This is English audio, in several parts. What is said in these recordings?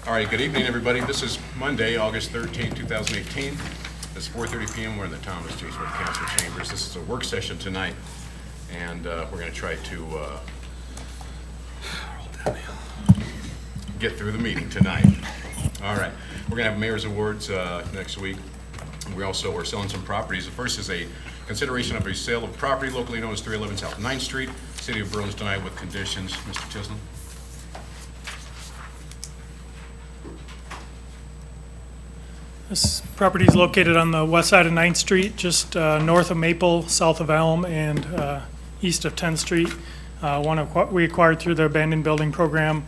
All right, good evening, everybody. This is Monday, August 13, 2018. It's 4:30 p.m. We're in the Thomas J. Smith Council Chambers. This is a work session tonight, and we're going to try to get through the meeting tonight. All right, we're going to have Mayor's Awards next week. We're selling some properties. The first is a consideration of a sale of property locally known as 311 South 9th Street, City of Burlington, Iowa, with conditions. Mr. Tisland. This property is located on the west side of 9th Street, just north of Maple, south of Elm, and east of 10th Street. We acquired through the abandoned building program.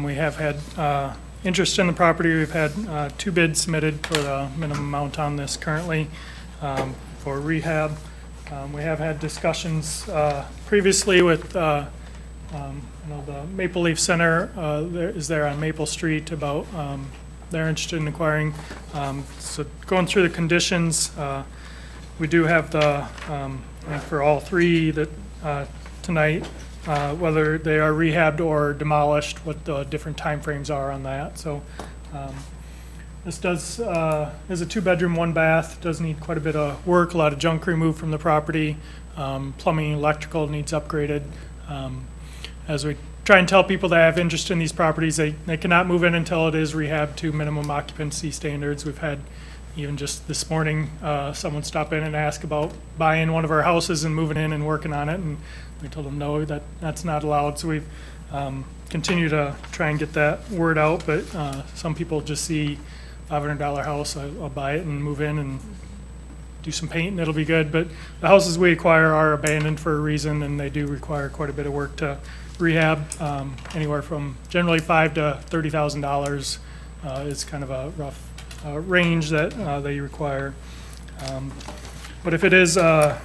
We have had interest in the property. We've had 2 bids submitted for the minimum amount on this currently for rehab. We have had discussions previously with the Maple Leaf Center is there on Maple Street about they're interested in acquiring. So going through the conditions, we do have the, for all 3 that tonight, whether they are rehabbed or demolished, what the different timeframes are on that. So this is a 2-bedroom, 1-bath, does need quite a bit of work, a lot of junk removed from the property. Plumbing, electrical needs upgraded. As we try and tell people that have interest in these properties, they cannot move in until it is rehabbed to minimum occupancy standards. We've had, even just this morning, someone stop in and ask about buying one of our houses and moving in and working on it, and we told them no, that's not allowed. So we've continued to try and get that word out, but some people just see $500 house, I'll buy it and move in and do some paint and it'll be good. But the houses we acquire are abandoned for a reason, and they do require quite a bit of work to rehab. Anywhere from generally $5,000 to $30,000 is kind of a rough range that they require. But if it is to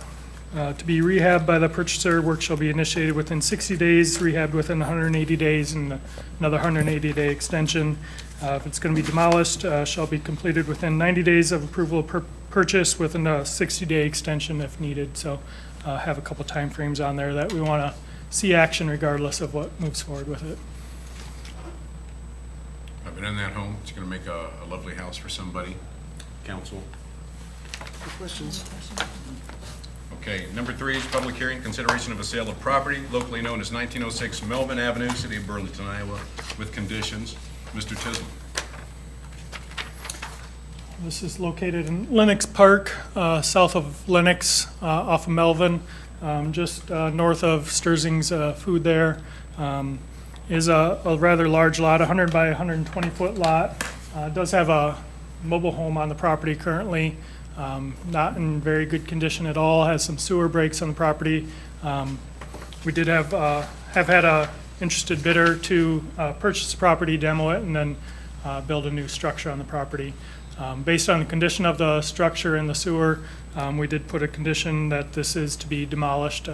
be rehabbed by the purchaser, work shall be initiated within 60 days, rehabbed within 180 days, and another 180-day extension. If it's going to be demolished, shall be completed within 90 days of approval of purchase, within a 60-day extension if needed. So have a couple time frames on there that we want to see action regardless of what moves forward with it. I've been in that home. It's going to make a lovely house for somebody. Council. Questions? Okay, number 3 is public hearing, consideration of a sale of property locally known as 1906 Melvin Avenue, City of Burlington, Iowa, with conditions. Mr. Tisland. This is located in Lenox Park, south of Lenox, off of Melvin, just north of Sturzing's Food there. Is a rather large lot, 100 by 120 foot lot. Does have a mobile home on the property currently, not in very good condition at all, has some sewer breaks on the property. We did have had a interested bidder to purchase the property, demo it, and then build a new structure on the property. Based on the condition of the structure and the sewer, we did put a condition that this is to be demolished.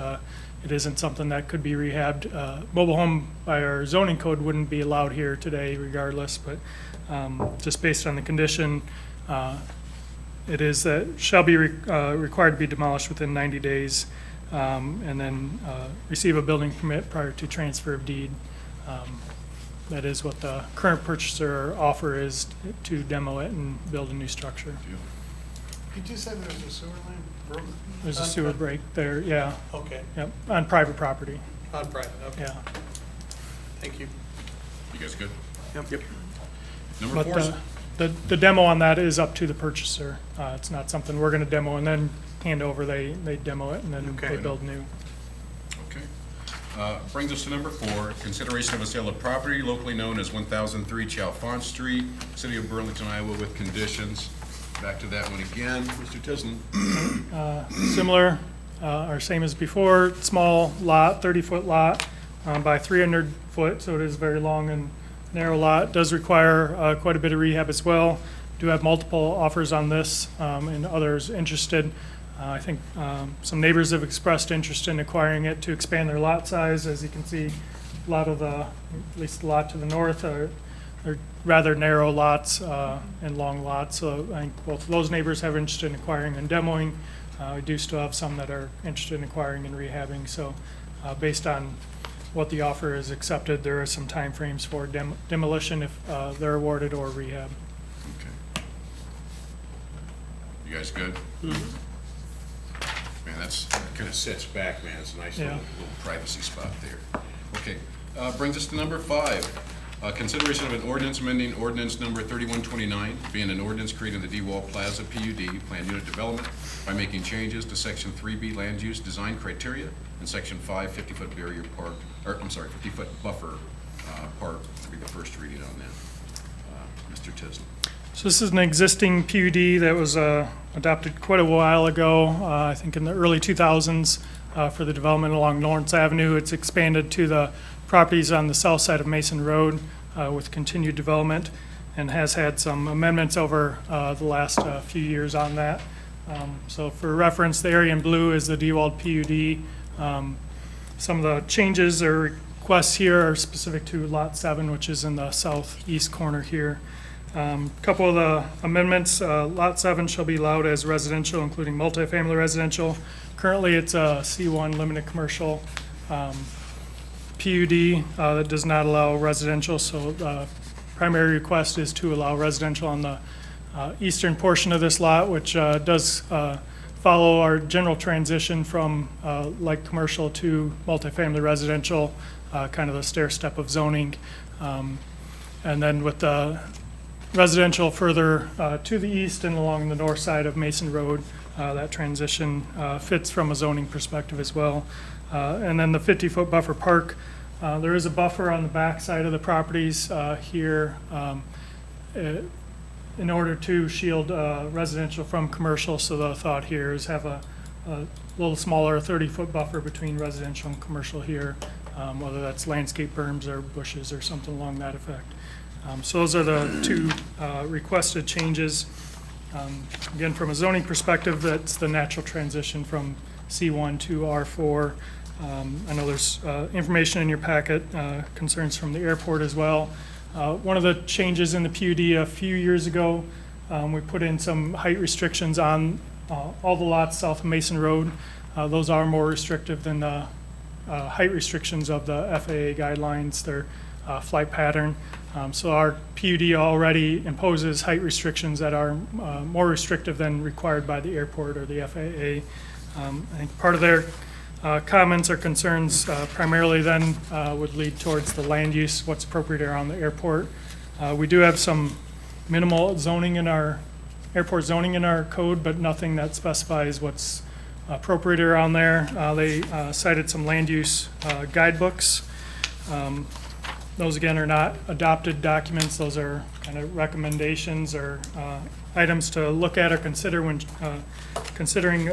It isn't something that could be rehabbed. Mobile home by our zoning code wouldn't be allowed here today regardless, but just based on the condition, it is that shall be required to be demolished within 90 days and then receive a building permit prior to transfer of deed. That is what the current purchaser offer is, to demo it and build a new structure. Did you say there's a sewer line broken? There's a sewer break there, yeah. Okay, Yep, on private property, on private, okay. yeah. Thank you. You guys good? Yep. Number 4 is The demo on that is up to the purchaser. It's not something we're gonna demo and then hand over. They demo it and then Okay. they build new. okay. Brings us to number 4, consideration of a sale of property locally known as 1003 Chalfont Street, City of Burlington, Iowa, with conditions. Back to that one again, Mr. Tisland. Similar, or same as before, small lot, 30-foot lot by 300 foot, so it is a very long and narrow lot. Does require quite a bit of rehab as well. Do have multiple offers on this and others interested. I think some neighbors have expressed interest in acquiring it to expand their lot size. As you can see, a lot of at least the lot to the north are rather narrow lots and long lots. So I think both of those neighbors have interest in acquiring and demoing. We do still have some that are interested in acquiring and rehabbing. So based on what the offer is accepted, there are some timeframes for demolition if they're awarded or rehab. Okay. You guys good? Man, that kind of sits back, man. It's a nice Yeah. little privacy spot there. Okay, brings us to number 5. Consideration of an ordinance amending ordinance number 3129, being an ordinance creating the D-Wall Plaza PUD, Planned Unit Development, by making changes to Section 3B Land Use Design Criteria and Section 5 50-foot barrier park, or I'm sorry, 50-foot buffer park. That'll be the first reading on that. Mr. Tisland. So this is an existing PUD that was adopted quite a while ago, I think in the early 2000s, for the development along Lawrence Avenue. It's expanded to the properties on the south side of Mason Road with continued development, and has had some amendments over the last few years on that. So for reference, the area in blue is the dewalled PUD. Some of the changes or requests here are specific to Lot 7, which is in the southeast corner here. Couple of the amendments, Lot 7 shall be allowed as residential, including multifamily residential. Currently, it's a C1 limited commercial PUD that does not allow residential, so the primary request is to allow residential on the eastern portion of this lot, which does follow our general transition from light commercial to multifamily residential, kind of the stair step of zoning. And then with the residential further to the east and along the north side of Mason Road, that transition fits from a zoning perspective as well. And then the 50-foot buffer park, there is a buffer on the back side of the properties here in order to shield residential from commercial. So the thought here is have a little smaller 30-foot buffer between residential and commercial here, whether that's landscape berms or bushes or something along that effect. So those are the two requested changes. Again, from a zoning perspective, that's the natural transition from C1 to R4. I know there's information in your packet, concerns from the airport as well. One of the changes in the PUD a few years ago, we put in some height restrictions on all the lots south of Mason Road. Those are more restrictive than the height restrictions of the FAA guidelines, their flight pattern. So our PUD already imposes height restrictions that are more restrictive than required by the airport or the FAA. I think part of their comments or concerns primarily then would lead towards the land use, what's appropriate around the airport. We do have some minimal zoning in our airport zoning in our code, but nothing that specifies what's appropriate around there. They cited some land use guidebooks. Those, again, are not adopted documents. Those are kind of recommendations or items to look at or consider when considering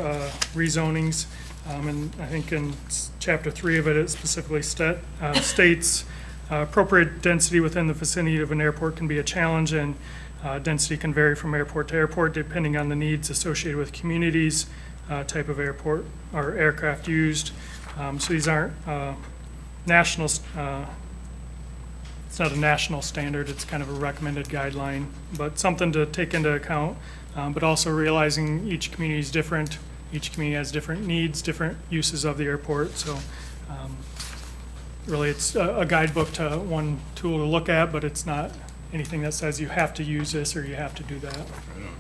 rezonings. And I think in Chapter 3 of it, it specifically states appropriate density within the vicinity of an airport can be a challenge, and density can vary from airport to airport depending on the needs associated with communities, type of airport or aircraft used. So these aren't national. It's not a national standard, it's kind of a recommended guideline, but something to take into account, but also realizing each community is different. Each community has different needs, different uses of the airport. So really it's a guidebook to one tool to look at, but it's not anything that says you have to use this or you have to do that. Right on.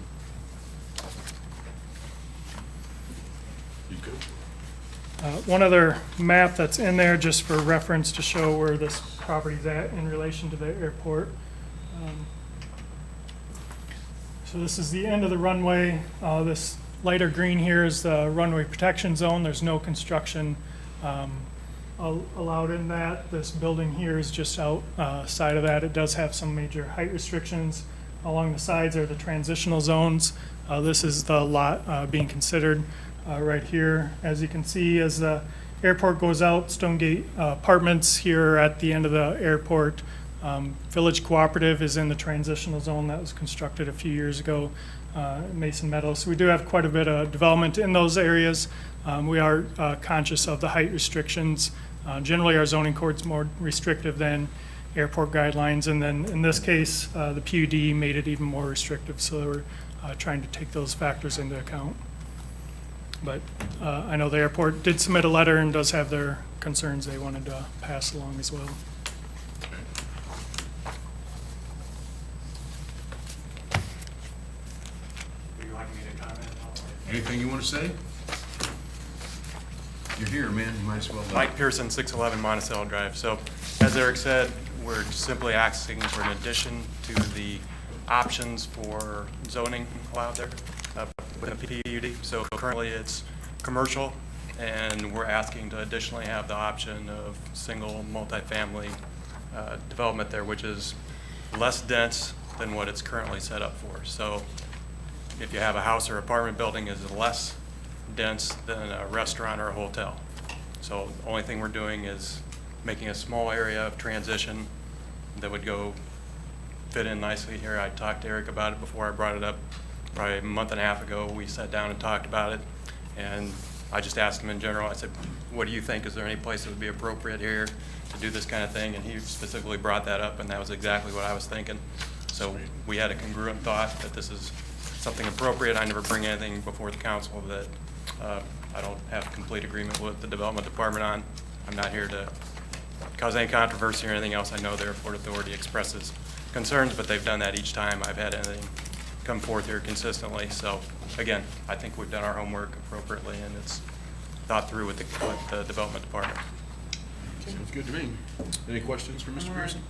You good? One other map that's in there just for reference to show where this property's at in relation to the airport. So this is the end of the runway. This lighter green here is the runway protection zone. There's no construction allowed in that. This building here is just outside of that. It does have some major height restrictions. Along the sides are the transitional zones. This is the lot being considered right here. As you can see, as the airport goes out, Stonegate Apartments here at the end of the airport. Village Cooperative is in the transitional zone that was constructed a few years ago, Mason Meadows. So we do have quite a bit of development in those areas. We are conscious of the height restrictions. Generally, our zoning code's more restrictive than airport guidelines, and then in this case, the PUD made it even more restrictive, so we're trying to take those factors into account. But I know the airport did submit a letter and does have their concerns they wanted to pass along as well. Would you like me to comment on it? Anything you want to say? You're here, man, you might as well. Mike Pearson, 611 Monticello Drive. So, as Eric said, we're simply asking for an addition to the options for zoning allowed there with a PUD. So currently it's commercial, and we're asking to additionally have the option of single multifamily development there, which is less dense than what it's currently set up for. So if you have a house or apartment building, is less dense than a restaurant or a hotel. So the only thing we're doing is making a small area of transition that would go fit in nicely here. I talked to Eric about it before I brought it up. Probably a month and a half ago, we sat down and talked about it. And I just asked him in general, I said, what do you think? Is there any place that would be appropriate here to do this kind of thing? And he specifically brought that up, and that was exactly what I was thinking. So we had a congruent thought that this is something appropriate. I never bring anything before the council that I don't have complete agreement with the development department on. I'm not here to cause any controversy or anything else. I know the airport authority expresses concerns, but they've done that each time I've had anything come forth here consistently. So again, I think we've done our homework appropriately, and it's thought through with the development department. Sounds good to me. Any questions for Mr. Pearson?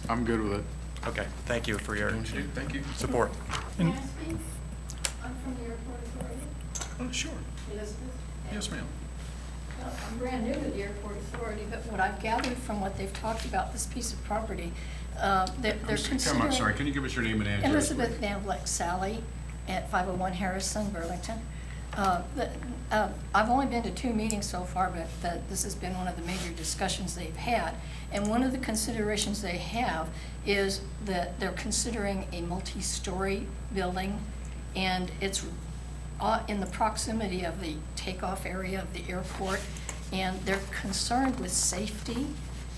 I'm good with it. Okay, thank you for your Thank you. support. May I speak? I'm from the airport authority, Oh, sure. Elizabeth. Yes, ma'am. I'm brand new to the airport authority, but what I've gathered from what they've talked about this piece of property, they're considering. Come on, sorry, can you give us your name and address? Elizabeth Van Vleck Sally at 501 Harrison, Burlington. I've only been to 2 meetings so far, but this has been one of the major discussions they've had. And one of the considerations they have is that they're considering a multi-story building, and it's in the proximity of the takeoff area of the airport, and they're concerned with safety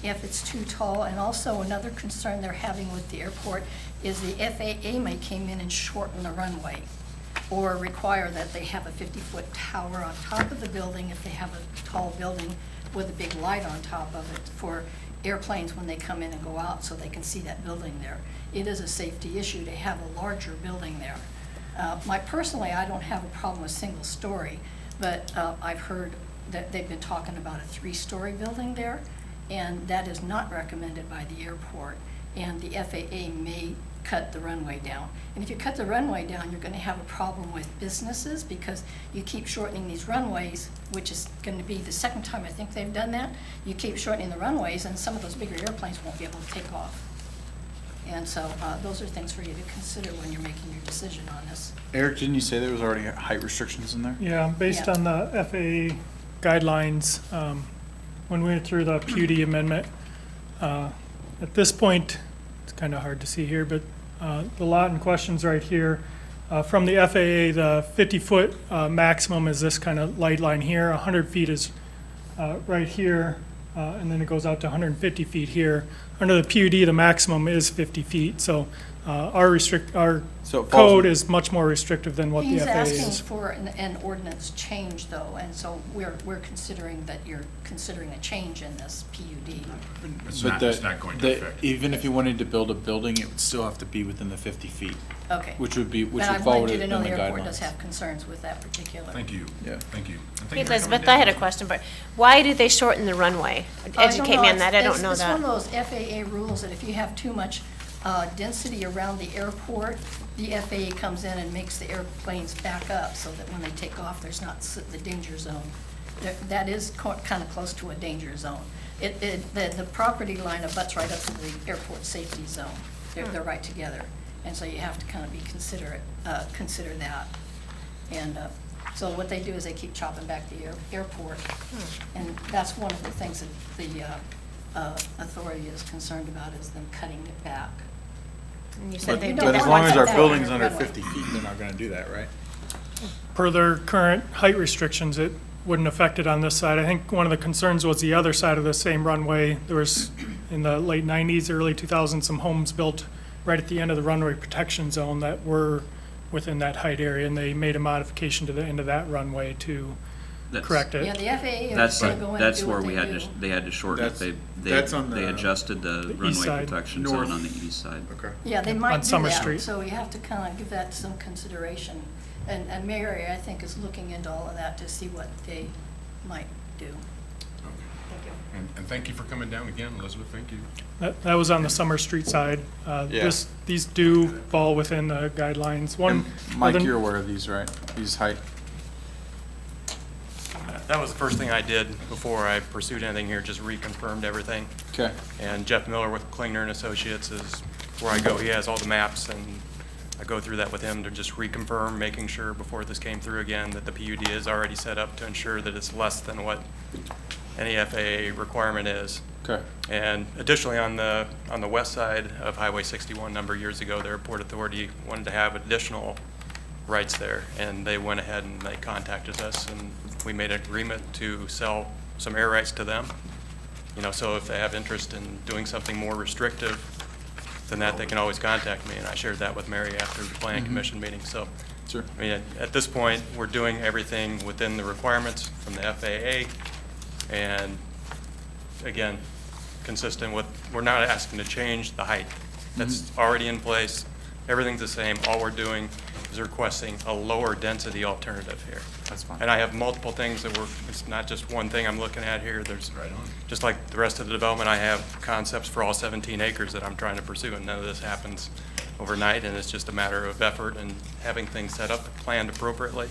if it's too tall. And also another concern they're having with the airport is the FAA may come in and shorten the runway or require that they have a 50-foot tower on top of the building if they have a tall building with a big light on top of it for airplanes when they come in and go out so they can see that building there. It is a safety issue to have a larger building there. Personally, I don't have a problem with single story, but I've heard that they've been talking about a 3-story building there, and that is not recommended by the airport, and the FAA may cut the runway down. And if you cut the runway down, you're going to have a problem with businesses because you keep shortening these runways, which is going to be the second time I think they've done that. You keep shortening the runways, and some of those bigger airplanes won't be able to take off. And so those are things for you to consider when you're making your decision on this. Eric, didn't you say there was already height restrictions in there? Yeah, based Yeah. on the FAA guidelines, when we went through the PUD amendment, at this point, it's kind of hard to see here, but the lot in question's right here. From the FAA, the 50-foot maximum is this kind of light line here. 100 feet is right here, and then it goes out to 150 feet here. Under the PUD, the maximum is 50 feet, so our So it falls code in- is much more restrictive than what the He's FAA asking is. for an ordinance change, though, and so we're considering that you're considering a change in this PUD. It's not going to affect. Even if you wanted to build a building, it would still have to be within the 50 feet, Okay. which would But I fall wanted you within to the know the airport does guidelines. have concerns with that particular. Thank you. Yeah. Thank you. And thank Hey, you for coming Elizabeth, down. I had a question, but why do they shorten the runway? Educate me on that, I don't know It's one of that. those FAA rules that if you have too much density around the airport, the FAA comes in and makes the airplanes back up so that when they take off, there's not the danger zone. That is kind of close to a danger zone. The property line abuts right up to the airport safety zone. They're right together. And so you have to kind of consider that. And so what they do is they keep chopping back the airport. And that's one of the things that the authority is concerned about, is them cutting it back. And you But said they you did don't but as that. long want as to our cut that building's runway. under 50 feet, they're not gonna do that, right? Per their current height restrictions, it wouldn't affect it on this side. I think one of the concerns was the other side of the same runway. There was, in the late 90s, early 2000s, some homes built right at the end of the runway protection zone that were within that height area, and they made a modification to the end of that runway to correct it. Yeah, the FAA is That's, gonna go in and that's do where what we they had do. to, they had to shorten it. That's- They that's on they the- adjusted the east runway side. protection North. zone on the east side. Okay. Yeah, they on might do Summer that, Street. so you have to kind of give that some consideration. And Mary, I think, is looking into all of that to see what they might do. Thank you. And thank you for coming down again, Elizabeth, thank you. That was on the Summer Street side. These do fall within the guidelines. One, And Mike, other- you're aware of these, right? These height, That was the first thing I did before I pursued anything here, just reconfirmed everything. okay. And Jeff Miller with Klingner and Associates is where I go. He has all the maps, and I go through that with him to just reconfirm, making sure before this came through again that the PUD is already set up to ensure that it's less than what any FAA requirement is. Okay. And additionally, on the west side of Highway 61, a number of years ago, the airport authority wanted to have additional rights there, and they went ahead and they contacted us, and we made an agreement to sell some air rights to them. You know, so if they have interest in doing something more restrictive than that, they can always contact me, and I shared that with Mary after the planning commission meeting. So, Sure. I mean, at this point, we're doing everything within the requirements from the FAA, and again, consistent with, we're not asking to change the height. That's already in place. Everything's the same. All we're doing is requesting a lower density alternative here. That's fine. And I have multiple things that it's not just one thing I'm looking at here. There's, just like the rest of the development, I have concepts for all 17 acres that I'm trying to pursue, and none of this happens overnight, and it's just a matter of effort and having things set up, planned appropriately,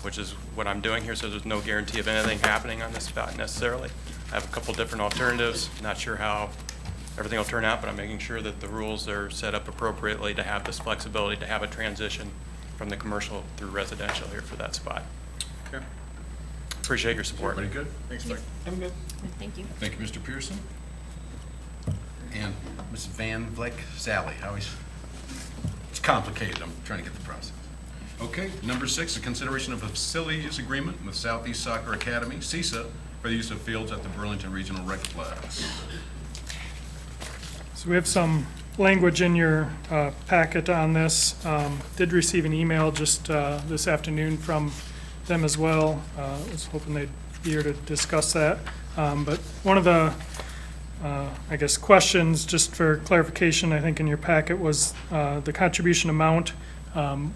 which is what I'm doing here, so there's no guarantee of anything happening on this spot necessarily. I have a couple different alternatives, not sure how everything will turn out, but I'm making sure that the rules are set up appropriately to have this flexibility, to have a transition from the commercial through residential here for that spot. Okay. Appreciate your support. Everybody good? Thanks, Mike. I'm good. Thank you. Thank you, Mr. Pearson. And Ms. Van Vleck Sally, it's complicated, I'm trying to get the process. Okay, number 6, a consideration of a facility use agreement with Southeast Soccer Academy, CISA, for the use of fields at the Burlington Regional Recplex. So we have some language in your packet on this. Did receive an email just this afternoon from them as well. I was hoping they'd be here to discuss that. But one of the, I guess, questions, just for clarification, I think in your packet was the contribution amount.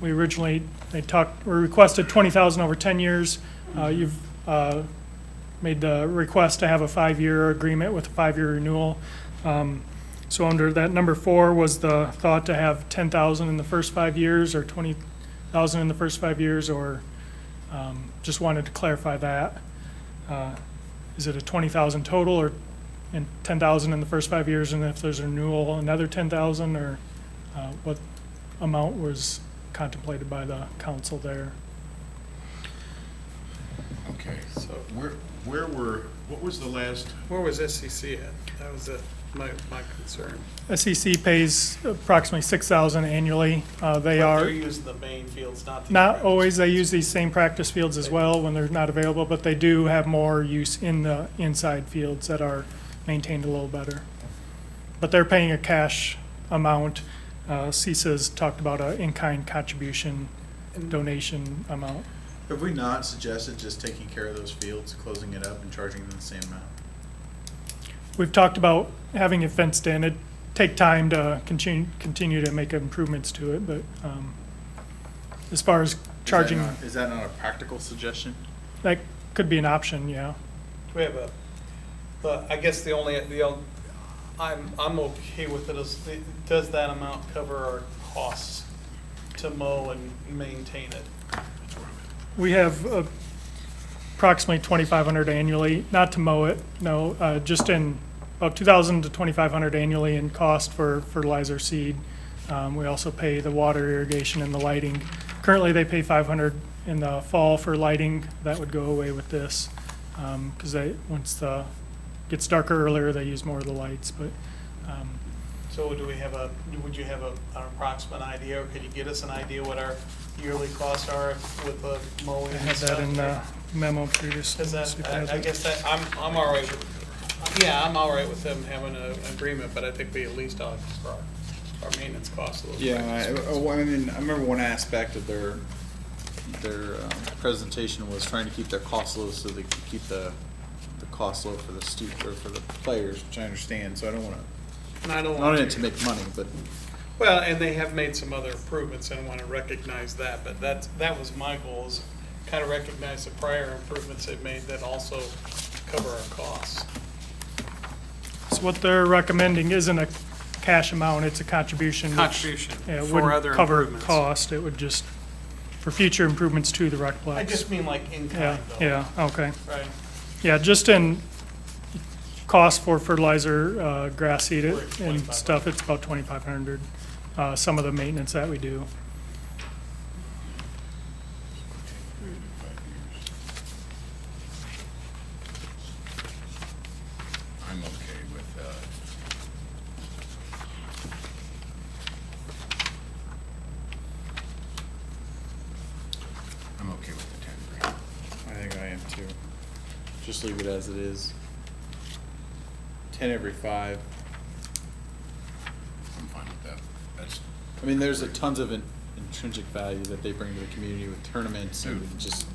We originally, we requested $20,000 over 10 years. You've made the request to have a 5-year agreement with a 5-year renewal. So under that number 4 was the thought to have 10,000 in the first 5 years or 20,000 in the first 5 years, or just wanted to clarify that. Is it a 20,000 total or and 10,000 in the first 5 years, and if there's a renewal, another 10,000, or what amount was contemplated by the council there? Okay, So what was the last? where was SCC at? That was my concern. SEC pays approximately $6,000 annually. They But are they're using the main fields, not the. not practice. always, they use these same practice fields as well when they're not available, but they do have more use in the inside fields that are maintained a little better. But they're paying a cash amount. CISA's talked about an in-kind contribution donation amount. Have we not suggested just taking care of those fields, closing it up and charging them the same amount? We've talked about having it fenced in. It'd take time to continue to make improvements to it, but as far as charging, Is that not a practical suggestion? that could be an option, yeah. We have I guess the only, I'm okay with it is, does that amount cover our costs to mow and maintain it? We have approximately $2,500 annually, not to mow it, no, just in about $2,000 to $2,500 annually in cost for fertilizer, seed. We also pay the water irrigation and the lighting. Currently, they pay $500 in the fall for lighting. That would go away with this, because once the gets darker earlier, they use more of the lights. But So would you have an approximate idea, or could you get us an idea what our yearly costs are with the mowing I and had stuff? that in the memo previously. Because I guess that, I'm all right with, I'm all right with them having an agreement, but I think we at least ought to start. our maintenance costs of those. Yeah, bridges. I mean, I remember one aspect of their presentation was trying to keep their costs low so they could keep the cost low for the or for the players, which I understand, so I don't wanna, And I don't not want in it to make money, but Well, and they have made some other improvements, and I want to recognize that, but that was my goal, is kind of recognize the prior improvements they've made that also cover our costs. So what they're recommending isn't a cash amount, it's a contribution. which, Contribution yeah, it for wouldn't other cover improvements. cost, it would just, for future improvements to the Recplex. I just mean like in Yeah, kind though. yeah, okay. Right? Yeah, just in cost for fertilizer, grass seed We're it at and 2,500. stuff, it's about 2,500. Some of the maintenance that we do. I'm okay with, I'm okay with the 10 grand. I think I am too. Just leave it as it is. 10 every 5. I'm fine with that. That's, I mean, there's a tons of intrinsic value that they bring to the community with tournaments and Dude. just,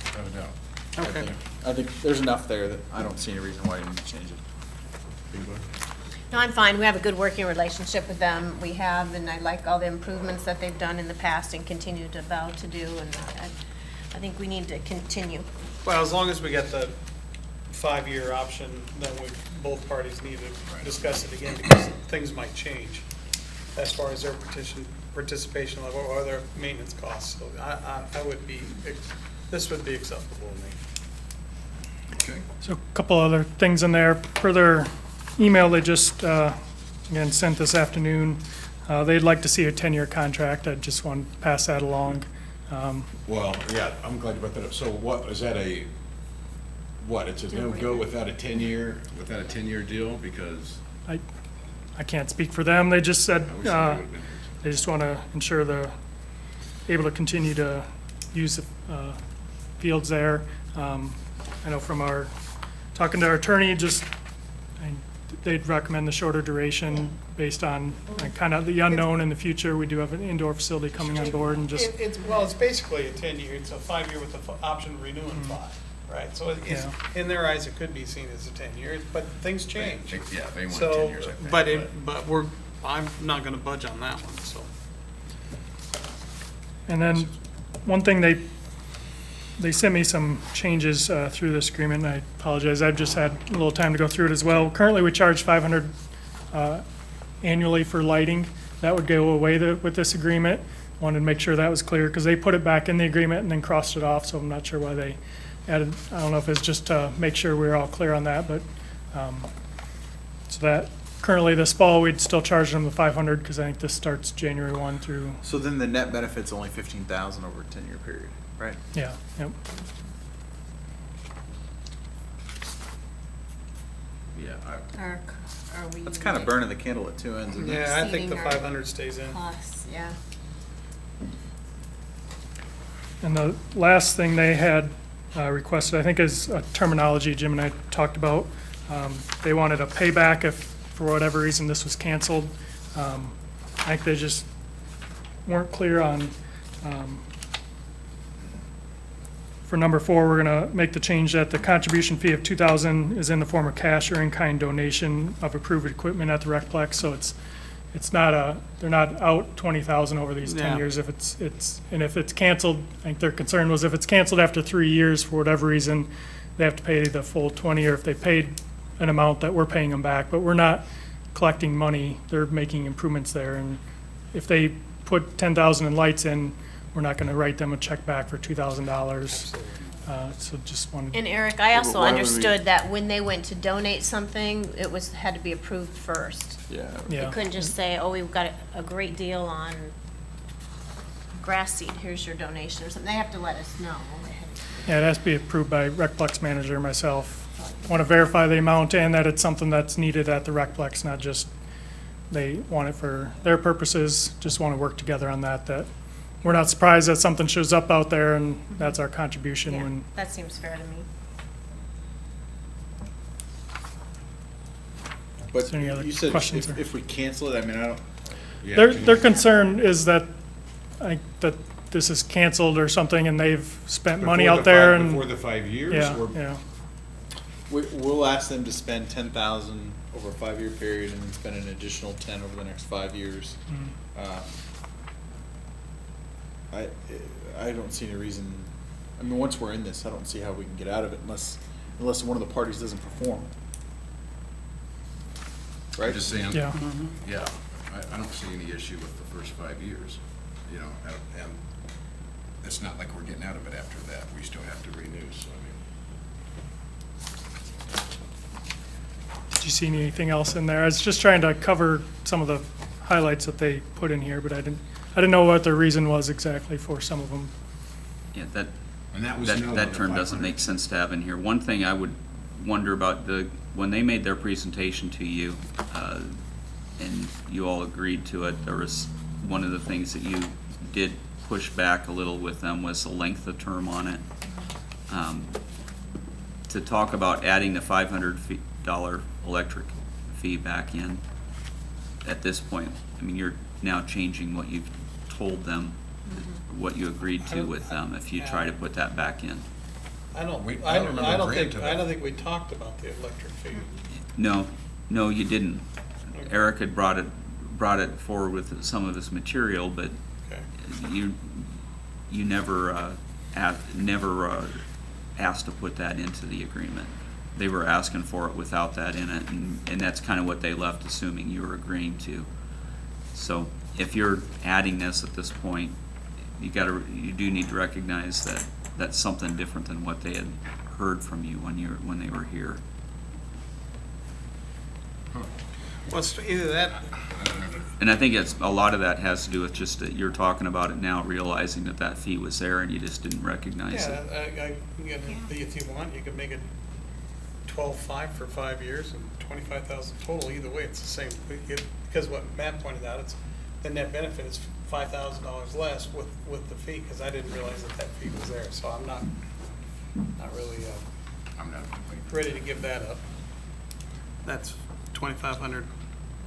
without a doubt. Okay. I think there's enough there that I don't see any reason why you need to change it. Big boy? No, I'm fine. We have a good working relationship with them. We have, and I like all the improvements that they've done in the past and continue to vow to do, and I think we need to continue. Well, as long as we get the 5-year option, then both parties need to discuss it again, because things might change as far as their participation level or their maintenance costs. So I would be, this would be acceptable to me. Okay. So a couple other things in there. Per their email they just, again, sent this afternoon, they'd like to see a 10-year contract. I just want to pass that along. Well, yeah, I'm glad you brought that up. So what, is that it's a no-go without a 10-year deal? Because I can't speak for them. They just said, I wish somebody would've been here. they just want to ensure they're able to continue to use the fields there. I know from talking to our attorney, they'd recommend the shorter duration based on kind of the unknown in the future. We do have an indoor facility coming on board and just, It's basically a 10-year, it's a 5-year with the option to renew in 5, right? So it's, Yeah. in their eyes, it could be seen as a 10-year, but things change. Yeah, they want 10 So, years, I think. but I'm not gonna budge on that one, so. and then one thing they sent me some changes through this agreement, and I apologize, I've just had a little time to go through it as well. Currently, we charge $500 annually for lighting. That would go away with this agreement. Wanted to make sure that was clear, because they put it back in the agreement and then crossed it off, so I'm not sure why they added, I don't know if it's just to make sure we're all clear on that, but, so that, currently this fall, we'd still charge them the $500, because I think this starts January 1 through, So then the net benefit's only 15,000 over a 10-year period, right? yeah, yep. Yeah, Are we? That's kind of burning the candle at two ends, isn't it? Yeah, I think the Exceeding our 500 stays in. Costs, yeah. And the last thing they had requested, I think, is a terminology Jim and I talked about. They wanted a payback if, for whatever reason, this was canceled. I think they just weren't clear on, for number 4, we're going to make the change that the contribution fee of $2,000 is in the form of cash or in-kind donation of approved equipment at the Recplex. So it's not they're not out $20,000 over these 10 Yeah. years. If if it's canceled, I think their concern was if it's canceled after 3 years for whatever reason, they have to pay the full 20, or if they paid an amount that we're paying them back. But we're not collecting money. They're making improvements there. And if they put 10,000 in lights in, we're not going to write them a check back for $2,000. So just wanted. And Eric, I also why would we- understood that when they went to donate something, it had to be approved first. Yeah. Yeah. They couldn't just say, oh, we've got a great deal on grass seed, here's your donation or something. They have to let us know. Yeah, it has to be approved by Recplex manager, myself. Want to verify the amount and that it's something that's needed at the Recplex, not just they want it for their purposes, just want to work together on that we're not surprised that something shows up out there and that's our contribution Yeah, when, that seems fair to me. But Is there any other you said questions, or- if we cancel it, I mean, Yeah, Their concern is that, that this is canceled or something, and they've spent money Before out the there, five- and, Before the 5 years? yeah, or- yeah. We'll ask them to spend 10,000 over a 5-year period and then spend an additional 10 over the next 5 years. I don't see any reason, I mean, once we're in this, I don't see how we can get out of it unless one of the parties doesn't perform. I'm Right? just saying. Yeah. Yeah, I don't see any issue with the first 5 years, you know, and it's not like we're getting out of it after that. We still have to renew, so I mean. Did you see anything else in there? I was just trying to cover some of the highlights that they put in here, but I didn't know what the reason was exactly for some of them. Yeah, that, And that was that, no that on the term doesn't 500. make sense to have in here. One thing I would wonder about when they made their presentation to you, and you all agreed to it, there was, one of the things that you did push back a little with them was the length of term on it. To talk about adding the $500 electric fee back in, at this point, I mean, you're now changing what you've told them, what you agreed to with them, if you try to put that back in. I don't remember agreeing to that. I don't think we talked about the electric fee. No, you didn't. Eric had brought it forward with some of his material, but Okay. you never asked to put that into the agreement. They were asking for it without that in it, and that's kind of what they left, assuming you were agreeing to. So if you're adding this at this point, you do need to recognize that that's something different than what they had heard from you when they were here. Well, it's either that, And I think a lot of that has to do with just that you're talking about it now, realizing that fee was there and you just didn't recognize yeah, it. if you want, you could make it 12.5 for 5 years and 25,000 total. Either way, it's the same. Because what Matt pointed out, it's the net benefit is $5,000 less with the fee, because I didn't realize that fee was there. So I'm not really I'm not complaining. ready to give that up. That's 2,500.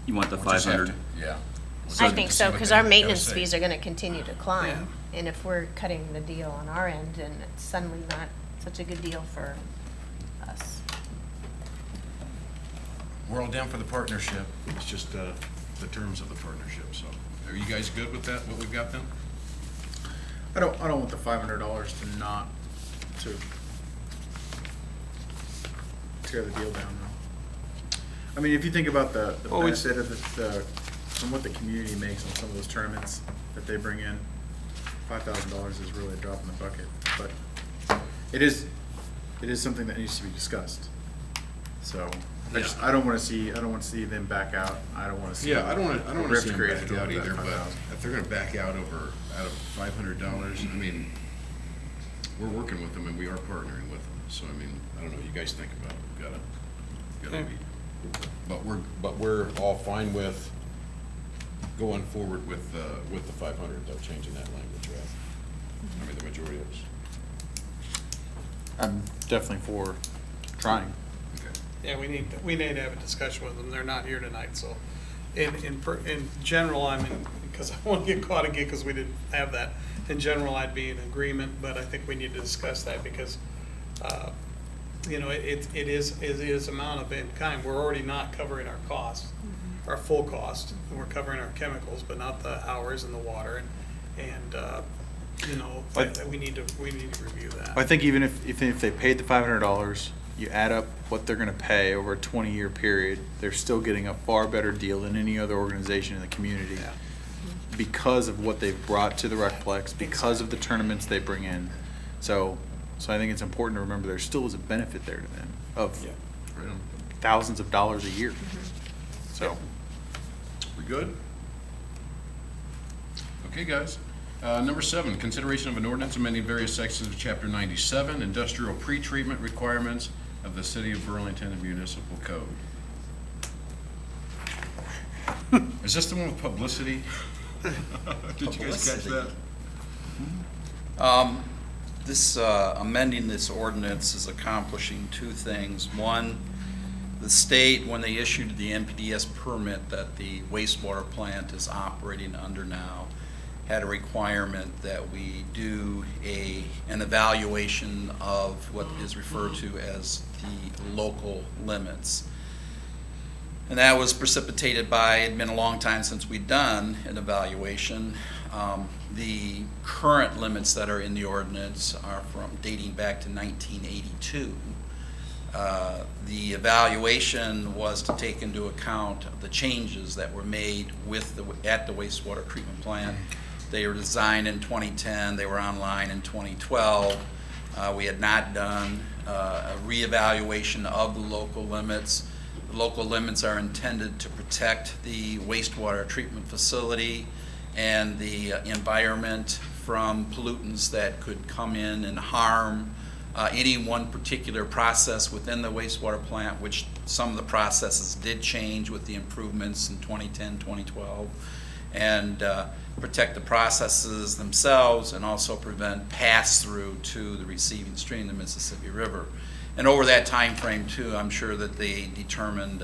You want the We'll just have 500? to- Yeah. I think so, because our maintenance fees fees are gonna continue to Yeah. climb. And if we're cutting the deal on our end, and it's suddenly not such a good deal for us. We're all down for the partnership. It's just the terms of the partnership, so. Are you guys good with that, what we've got then? I don't want the $500 to tear the deal down, though. I mean, if you think about the Well, we- benefit of from what the community makes on some of those tournaments that they bring in, $5,000 is really a drop in the bucket. But it is something that needs to be discussed. So I don't want to see them back out. I don't want to see. Yeah, I don't want to rift see them created back out over that either, but $5,000. if they're gonna back out out of $500, I mean, we're working with them and we are partnering with them, so I mean, I don't know, you guys think about it, we've gotta be, but we're all fine with going forward with the 500, though, changing that language, right? I mean, the majority of us. I'm definitely for trying. Okay. Yeah, we need to have a discussion with them. They're not here tonight, so in general, I mean, because I won't get caught again because we didn't have that. In general, I'd be in agreement, but I think we need to discuss that because, it is amount of in kind. We're already not covering our costs, our full cost. We're covering our chemicals, but not the hours and the water, and we need to review that. I think even if they paid the $500, you add up what they're going to pay over a 20-year period, they're still getting a far better deal than any other organization in the community because of what they've brought to the Recplex, because of the tournaments they bring in. So I think it's important to remember there still is a benefit there to them of Right on. thousands of dollars a year. So We good? Okay, guys. Number 7, consideration of an ordinance amending various sections of Chapter 97, industrial pretreatment requirements of the City of Burlington Municipal Code. Is this the one with publicity? Did you guys catch that? This, amending this ordinance is accomplishing two things. One, The state, when they issued the NPDES permit that the wastewater plant is operating under now, had a requirement that we do an evaluation of what is referred to as the local limits. And that was precipitated by, it had been a long time since we'd done an evaluation. The current limits that are in the ordinance are from dating back to 1982. The evaluation was to take into account the changes that were made at the wastewater treatment plant. They were designed in 2010, they were online in 2012. We had not done a reevaluation of the local limits. The local limits are intended to protect the wastewater treatment facility and the environment from pollutants that could come in and harm any one particular process within the wastewater plant, which some of the processes did change with the improvements in 2010, 2012, and protect the processes themselves and also prevent pass-through to the receiving stream, the Mississippi River. And over that time frame too, I'm sure that they determined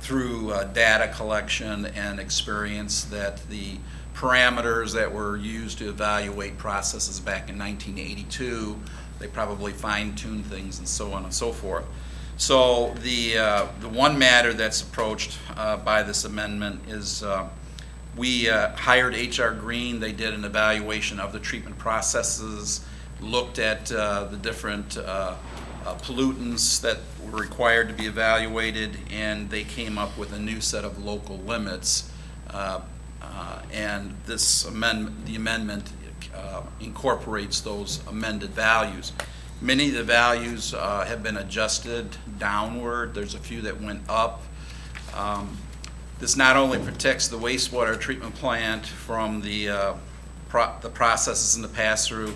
through data collection and experience that the parameters that were used to evaluate processes back in 1982, they probably fine-tuned things and so on and so forth. So the one matter that's approached by this amendment is we hired HR Green. They did an evaluation of the treatment processes, looked at the different pollutants that were required to be evaluated, and they came up with a new set of local limits. And this amendment, the amendment incorporates those amended values. Many of the values have been adjusted downward. There's a few that went up. This not only protects the wastewater treatment plant from the processes in the pass-through,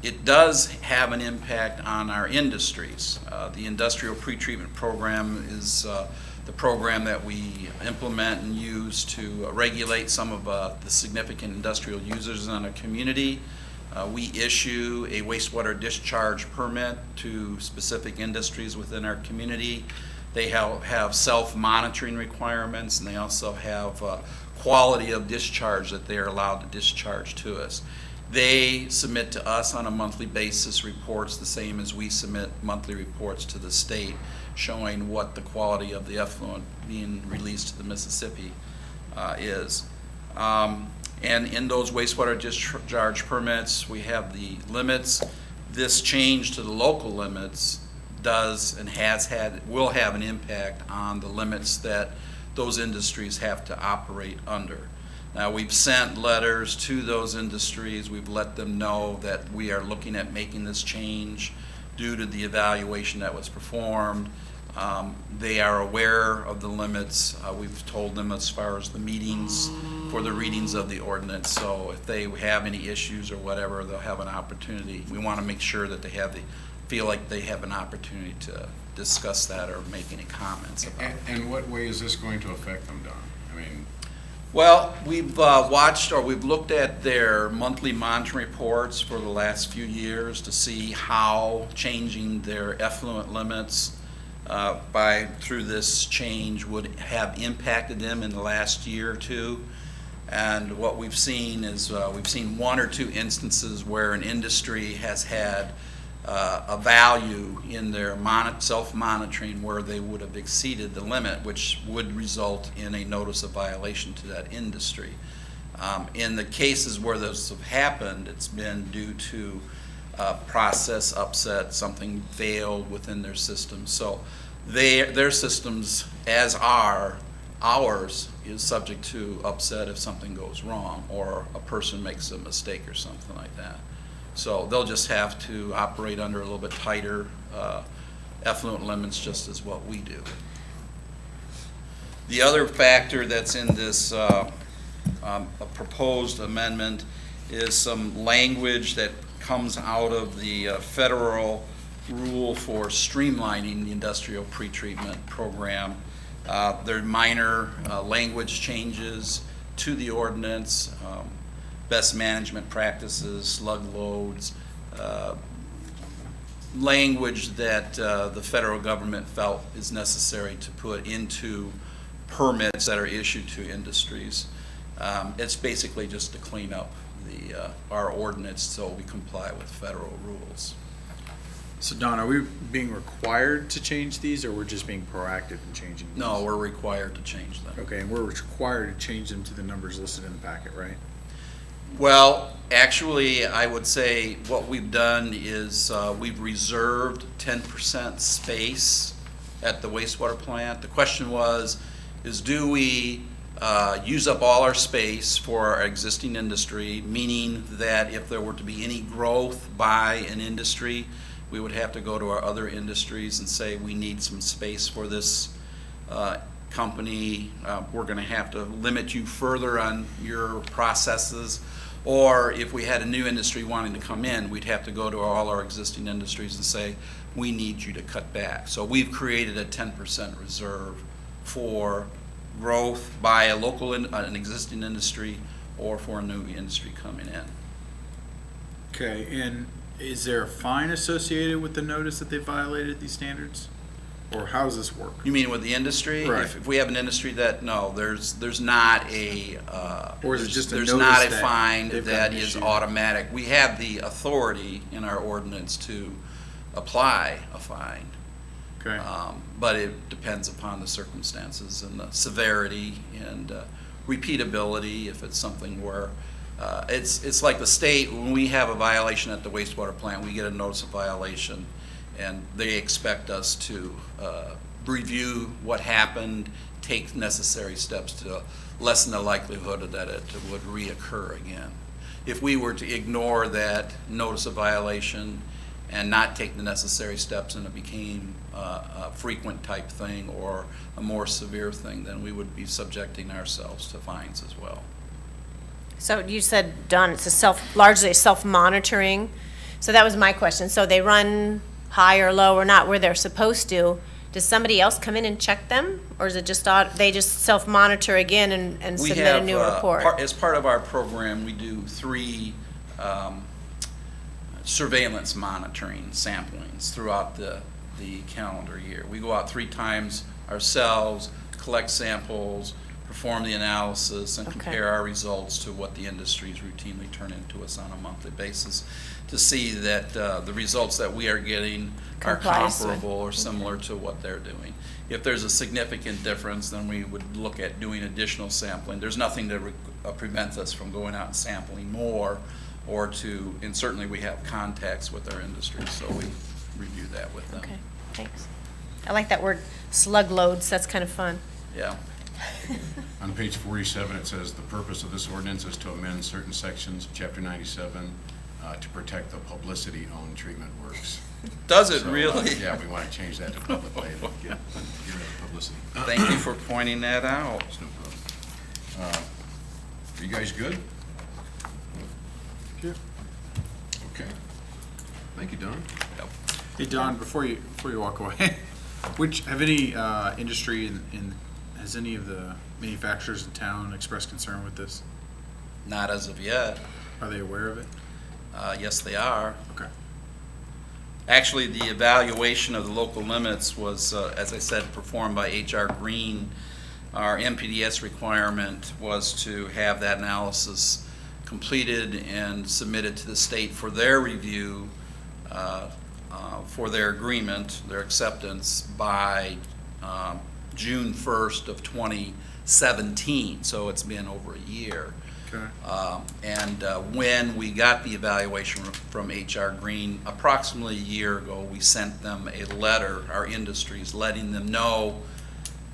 it does have an impact on our industries. The industrial pretreatment program is the program that we implement and use to regulate some of the significant industrial users in our community. We issue a wastewater discharge permit to specific industries within our community. They have self-monitoring requirements, and they also have quality of discharge that they are allowed to discharge to us. They submit to us on a monthly basis reports, the same as we submit monthly reports to the state, showing what the quality of the effluent being released to the Mississippi is. And in those wastewater discharge permits, we have the limits. This change to the local limits does and will have an impact on the limits that those industries have to operate under. Now, we've sent letters to those industries. We've let them know that we are looking at making this change due to the evaluation that was performed. They are aware of the limits. We've told them as far as the meetings for the readings of the ordinance. So if they have any issues or whatever, they'll have an opportunity. We want to make sure that they feel like they have an opportunity to discuss that or make any comments about it. And what way is this going to affect them, Don? I mean, well, we've watched or we've looked at their monthly monitoring reports for the last few years to see how changing their effluent limits through this change would have impacted them in the last year or two. And what we've seen is we've seen one or two instances where an industry has had a value in their self-monitoring where they would have exceeded the limit, which would result in a notice of violation to that industry. In the cases where those have happened, it's been due to process upset, something failed within their system. So their systems, as are ours, is subject to upset if something goes wrong or a person makes a mistake or something like that. So they'll just have to operate under a little bit tighter effluent limits, just as what we do. The other factor that's in this proposed amendment is some language that comes out of the federal rule for streamlining the industrial pretreatment program. There are minor language changes to the ordinance. Best management practices, slug loads, language that the federal government felt is necessary to put into permits that are issued to industries. It's basically just to clean up our ordinance so we comply with federal rules. So Don, are we being required to change these, or we're just being proactive in changing these? No, we're required to change them. Okay, and we're required to change them to the numbers listed in the packet, right? Well, actually, I would say what we've done is we've reserved 10% space at the wastewater plant. The question is do we use up all our space for our existing industry, meaning that if there were to be any growth by an industry, we would have to go to our other industries and say we need some space for this company. We're going to have to limit you further on your processes. Or if we had a new industry wanting to come in, we'd have to go to all our existing industries and say, we need you to cut back. So we've created a 10% reserve for growth by a local, an existing industry, or for a new industry coming in. Okay, and is there a fine associated with the notice that they violated these standards? Or how does this work? You mean with the industry? Right. If we have an industry that, no, there's not a, Or is it just a there's notice not a that fine they've got that an is issue? automatic. We have the authority in our ordinance to apply a fine. Okay, But it depends upon the circumstances and the severity and repeatability. If it's something where it's like the state, when we have a violation at the wastewater plant, we get a notice of violation, and they expect us to review what happened, take necessary steps to lessen the likelihood that it would reoccur again. If we were to ignore that notice of violation and not take the necessary steps and it became a frequent type thing or a more severe thing, then we would be subjecting ourselves to fines as well. So you said, Don, it's largely a self-monitoring. So that was my question. So they run high or low or not where they're supposed to. Does somebody else come in and check them? Or is it just, they just self-monitor again and We submit a new report? As part of our program, we do 3 surveillance monitoring samplings throughout the calendar year. We go out 3 times ourselves, collect samples, perform the analysis, and Okay. compare our results to what the industries routinely turn into us on a monthly basis to see that the results that we are getting are Complies with- comparable or similar to what they're doing. If there's a significant difference, then we would look at doing additional sampling. There's nothing that prevents us from going out and sampling more, or and certainly we have contacts with our industry, so we review that with them. Okay, thanks. I like that word, slug loads, that's kind of fun. Yeah. On page 47, it says, "The purpose of this ordinance is to amend certain sections of Chapter 97 to protect the publicity-owned treatment works." Does it So, really? Yeah, we want to change that to public label. Get rid of publicity. Thank you for pointing that out. It's no problem. Are you guys good? Sure. Okay. Thank you, Don. Yep. hey Don, before you walk away, have any industry has any of the manufacturers in town expressed concern with this? Not as of yet. Are they aware of it? Yes, they are. Okay. Actually, the evaluation of the local limits was, as I said, performed by H.R. Green. Our MPDS requirement was to have that analysis completed and submitted to the state for their review, for their agreement, their acceptance by June 1st of 2017. So it's been over a year. Okay. When we got the evaluation from H.R. Green, approximately a year ago, we sent them a letter, our industries, letting them know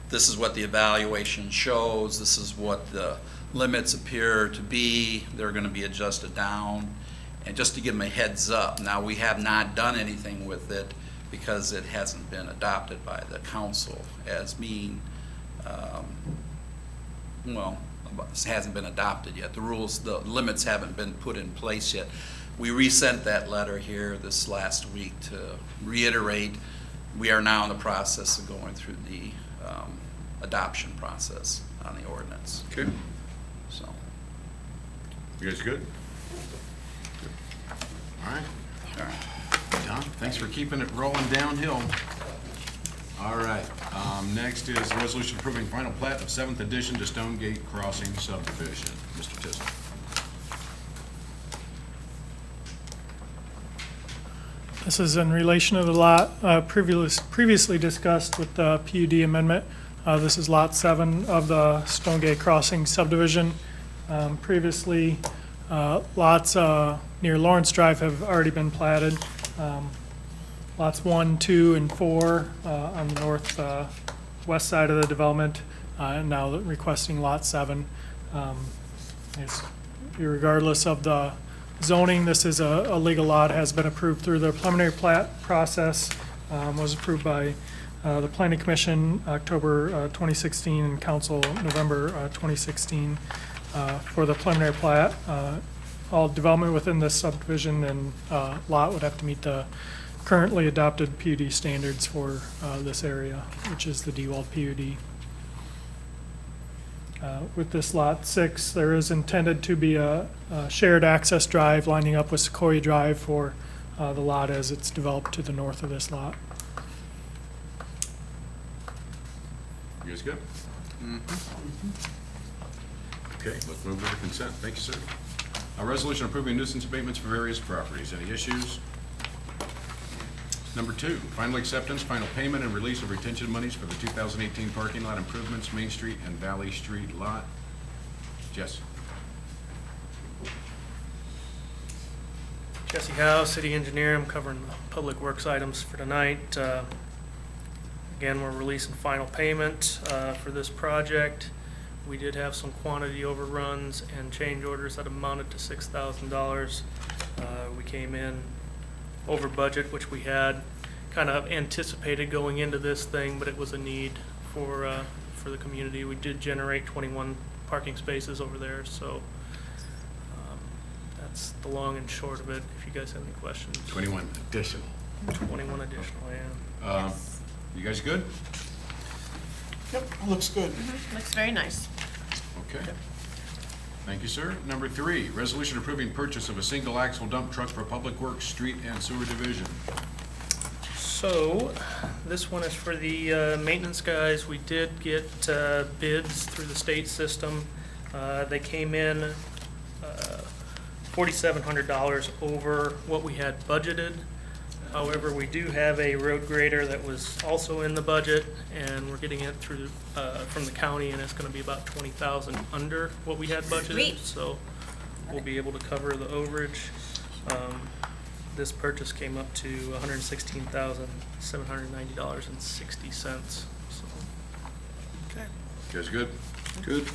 this is what the evaluation shows, this is what the limits appear to be, they're going to be adjusted down, and just to give them a heads up. Now, we have not done anything with it because it hasn't been adopted by the council as being, it hasn't been adopted yet. The rules, the limits haven't been put in place yet. We resent that letter here this last week to reiterate we are now in the process of going through the adoption process on the ordinance. Okay. So, You guys good? All right. all right. Don. Thanks for keeping it rolling downhill. All right, next is the resolution approving final plat of 7th edition to Stonegate Crossing subdivision. Mr. Tisdale. This is in relation to the lot previously discussed with the PUD amendment. This is Lot 7 of the Stonegate Crossing subdivision. Previously, lots near Lawrence Drive have already been platted. Lots 1, 2, and 4 on the northwest side of the development, and now requesting Lot 7. Regardless of the zoning, this is a legal lot, has been approved through the preliminary plat process, was approved by the Planning Commission October 2016 and Council November 2016 for the preliminary plat. All development within this subdivision and lot would have to meet the currently adopted PUD standards for this area, which is the DeWald PUD. With this Lot 6, there is intended to be a shared access drive lining up with Sequoia Drive for the lot as it's developed to the north of this lot. You guys good? Okay, let's move to the consent. Thank you, sir. A resolution approving nuisance abatements for various properties. Any issues? Number 2, final acceptance, final payment, and release of retention monies for the 2018 parking lot improvements, Main Street and Valley Street lot. Jess? Jesse Howe, City Engineer. I'm covering the Public Works items for tonight. Again, we're releasing final payment for this project. We did have some quantity overruns and change orders that amounted to $6,000. We came in over budget, which we had kind of anticipated going into this thing, but it was a need for the community. We did generate 21 parking spaces over there, so that's the long and short of it. If you guys have any questions. 21 additional. 21 additional, yeah. You guys good? Yep, looks good. Looks very nice. Okay. Thank you, sir. Number 3, resolution approving purchase of a single axle dump truck for Public Works, Street and Sewer Division. So, this one is for the maintenance guys. We did get bids through the state system. They came in $4,700 over what we had budgeted. However, we do have a road grader that was also in the budget, and we're getting it through from the county, and it's going to be about $20,000 under what we had budgeted. Sweet. So we'll be able to cover the overage. This purchase came up to $116,790.60. So, Okay. You guys good? Good.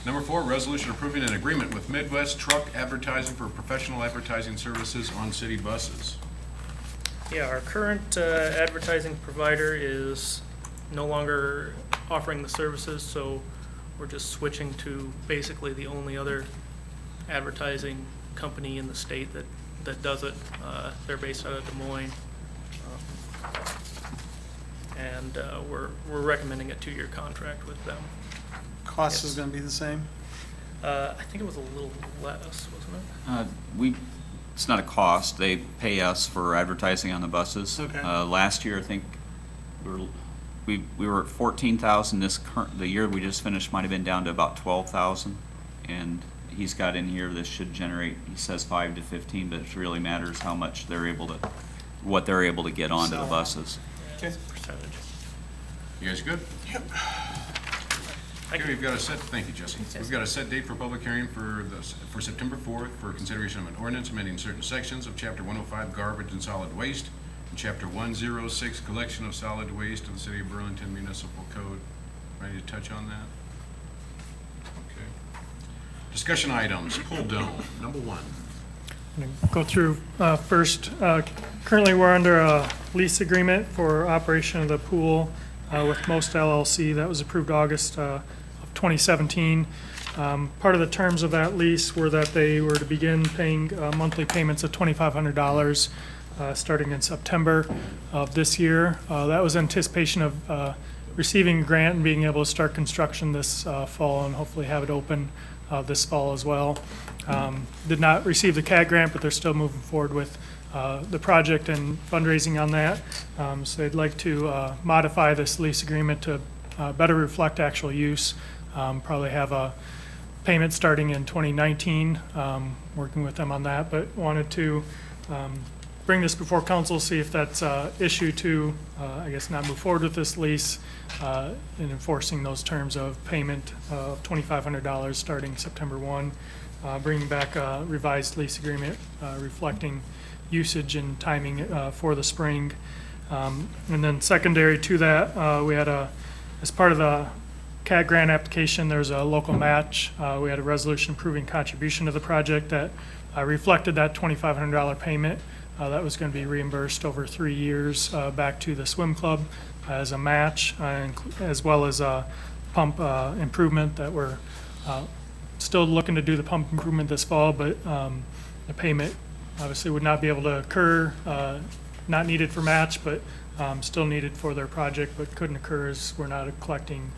Number 4, resolution approving an agreement with Midwest Truck Advertising for professional advertising services on city buses. yeah, our current advertising provider is no longer offering the services, so we're just switching to basically the only other advertising company in the state that does it. They're based out of Des Moines. And we're recommending a 2-year contract with them. Cost Yes. is gonna be the same? I think it was a little less, wasn't it? It's not a cost. They pay us for advertising on the buses. Okay. Last year, I think we were at 14,000. The year we just finished might have been down to about 12,000. And he's got in here, this should generate, he says 5 to 15, but it really matters how much what they're able to get onto the Sell. buses. Okay. Percentage. You guys good? Yep. Thank Okay, you. we've got a set, thank you, Jesse. We've got a set date for public hearing for September 4th for consideration of an ordinance amending certain sections of Chapter 105 Garbage and Solid Waste and Chapter 106 Collection of Solid Waste of the City of Burlington Municipal Code. Ready to touch on that? Okay. Discussion items, pool dome, number 1. I'm gonna go through first. Currently, we're under a lease agreement for operation of the pool with Most LLC. That was approved August of 2017. Part of the terms of that lease were that they were to begin paying monthly payments of $2,500 starting in September of this year. That was anticipation of receiving a grant and being able to start construction this fall and hopefully have it open this fall as well. Did not receive the CAD grant, but they're still moving forward with the project and fundraising on that. So they'd like to modify this lease agreement to better reflect actual use. Probably have a payment starting in 2019, working with them on that, but wanted to bring this before council, see if that's issue to, I guess, not move forward with this lease in enforcing those terms of payment of $2,500 starting September 1, bringing back a revised lease agreement reflecting usage and timing for the spring. And then secondary to that, we had as part of the CAD grant application, there's a local match. We had a resolution approving contribution to the project that reflected that $2,500 payment. That was going to be reimbursed over 3 years back to the swim club as a match, as well as a pump improvement that we're still looking to do the pump improvement this fall, but the payment obviously would not be able to occur, not needed for match, but still needed for their project, but couldn't occur as we're not collecting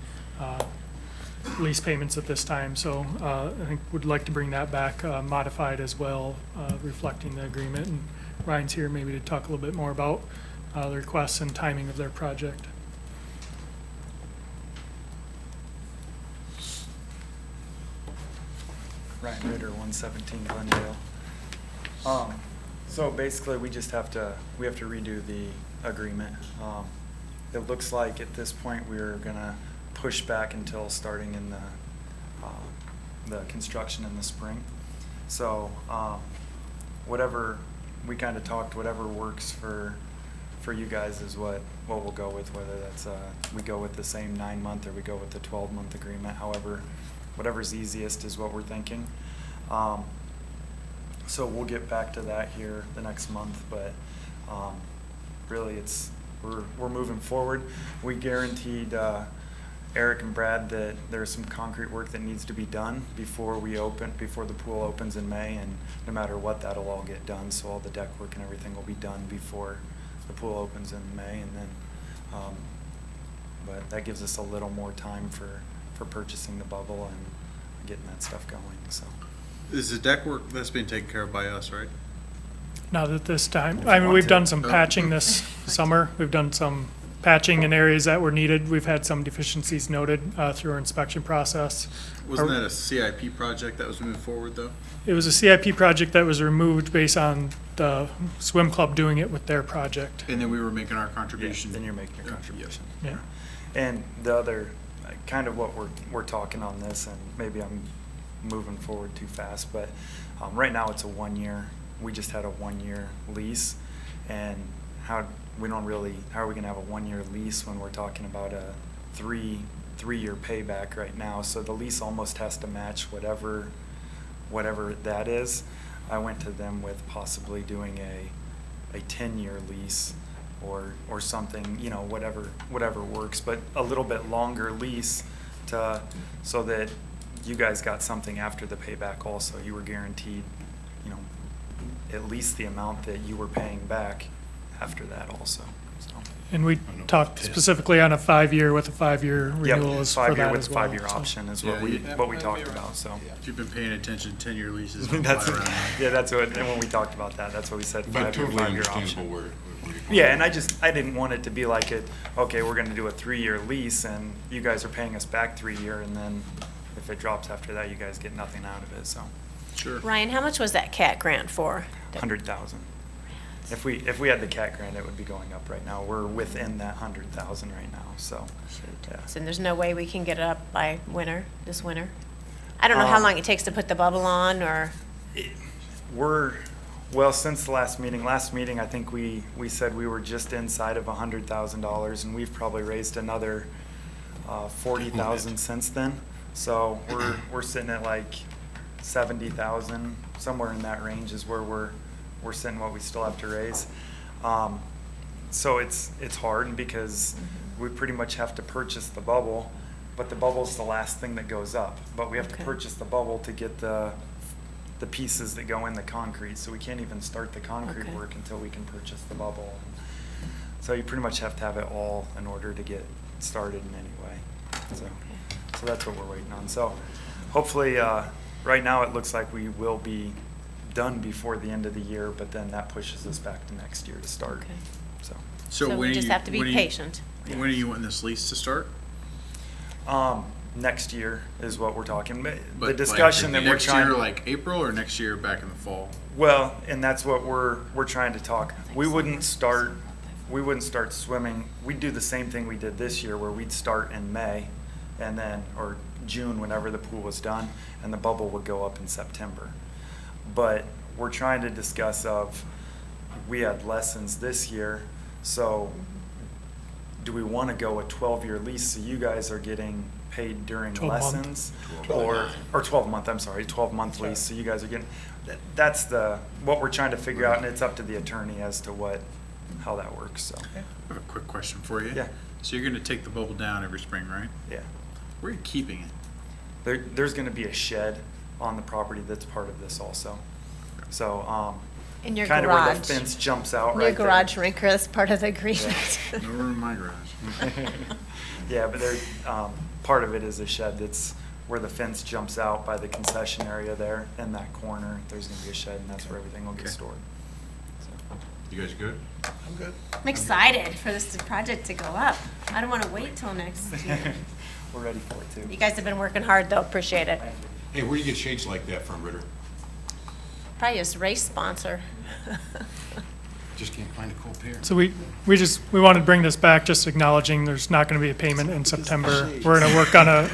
lease payments at this time. So I think would like to bring that back modified as well, reflecting the agreement. And Ryan's here maybe to talk a little bit more about the requests and timing of their project. Ryan Ritter, 117 Glendale. So basically, we have to redo the agreement. It looks like at this point we're gonna push back until starting in the construction in the spring. So whatever we kind of talked, whatever works for you guys is what we'll go with. Whether that's we go with the same 9-month or we go with the 12-month agreement. However, whatever's easiest is what we're thinking. So we'll get back to that here the next month, but really we're moving forward. We guaranteed Eric and Brad that there's some concrete work that needs to be done before the pool opens in May, and no matter what, that'll all get done. So all the deck work and everything will be done before the pool opens in May, and then but that gives us a little more time for purchasing the bubble and getting that stuff going. So Is the deck work that's being taken care of by us, right? Not at this time. I mean, we've done some patching this summer. We've done some patching in areas that were needed. We've had some deficiencies noted through our inspection process. Wasn't that a CIP project that was moving forward, though? It was a CIP project that was removed based on the swim club doing it with their project. And then we were making our contribution. then you're making your contribution. Yeah. And the other, kind of what we're talking on this, and maybe I'm moving forward too fast, but right now it's a 1 year. We just had a 1 year lease, and how are we going to have a 1 year lease when we're talking about a three-year payback right now? So the lease almost has to match whatever that is. I went to them with possibly doing a 10-year lease or something, whatever works, but a little bit longer lease so that you guys got something after the payback also. You were guaranteed, at least the amount that you were paying back after that also. So. And we talked specifically on a 5-year with a 5-year renewal is for that as well. 5-year option is what we talked about. So If you've been paying attention, 10-year leases. that's what. And when we talked about that, that's what we said. But totally 5-year understandable option. where Yeah, and I didn't want it to be like okay, we're going to do a 3-year lease, and you guys are paying us back 3 year, and then if it drops after that, you guys get nothing out of it. So Sure. Ryan, how much was that CAT grant for? 100,000. If we had the CAT grant, it would be going up right now. We're within that 100,000 right now. So yeah. So there's no way we can get it up by this winter? I don't know how long it takes to put the bubble on, or? Well, since the last meeting, I think we said we were just inside of $100,000, and we've probably raised another 40,000 since then. So we're sitting at like 70,000, somewhere in that range is where we're sitting what we still have to raise. So it's hard because we pretty much have to purchase the bubble, but the bubble's the last thing that goes up. But we have to purchase the bubble to get the pieces that go in the concrete. So we can't even start the concrete work until we can purchase the bubble. So you pretty much have to have it all in order to get started in any way. So that's what we're waiting on. So hopefully, right now it looks like we will be done before the end of the year, but then that pushes us back to next year to start. Okay. So, So we just have to be patient. When are you wanting this lease to start? next year is what we're talking. The But discussion like that we're next trying. year, like April, or next year back in the fall? Well, and that's what we're trying to talk. We wouldn't start swimming. We'd do the same thing we did this year, where we'd start in May and then, or June, whenever the pool was done, and the bubble would go up in September. But we're trying to discuss of, we had lessons this year, so do we want to go a 12-year lease so you guys are getting paid during 12-month. lessons? Or 12-month, I'm sorry, 12-month lease, so you guys are getting, that's what we're trying to figure out, and it's up to the attorney as to how that works, so. I have a quick question for you. Yeah. So you're gonna take the bubble down every spring, right? Yeah. Where are you keeping it? There's gonna be a shed on the property that's part of this also. So, In your kind of where the garage. fence jumps out In right your there. garage, Rinker, that's part of the agreement. No room in my garage. Yeah, but part of it is a shed that's where the fence jumps out by the concession area there, in that corner. There's gonna be a shed, and that's where everything will get Okay. stored. So. You guys good? I'm good. I'm excited for this project to go up. I don't want to wait till next year. We're ready for it too. You guys have been working hard, though. Appreciate it. Hey, where do you get shades like that from, Ritter? Probably his race sponsor. Just can't find a cool pair. So we wanted to bring this back, just acknowledging there's not going to be a payment in September. We're going to work on a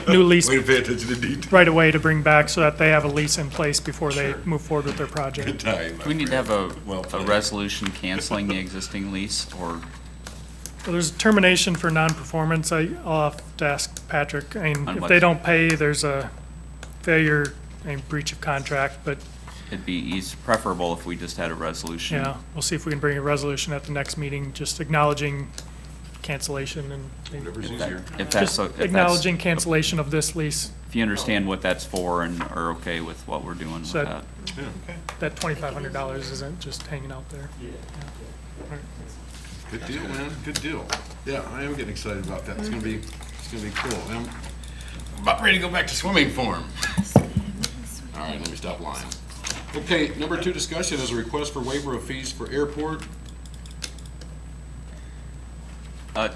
new lease Way to pay attention to detail. right away to bring back so that they have a lease in place before they move forward with their project. Good time. Do we need to have Well a played. resolution canceling the existing lease, or Well, there's a termination for non-performance. I'll have to ask Patrick. I mean, On if what? they don't pay, there's a failure, a breach of contract, but it'd be preferable if we just had a resolution? yeah, we'll see if we can bring a resolution at the next meeting, just acknowledging cancellation and Whatever's If that- easier. if that's, just so- if that's, acknowledging cancellation of this lease. if you understand what that's for and are okay with what we're doing with So that. Yeah. That $2,500 isn't just hanging out there. Good deal, man. Good deal. Yeah, I am getting excited about that. It's gonna be cool. I'm about ready to go back to swimming form. All right, let me stop lying. Okay, number 2 discussion is a request for waiver of fees for airport.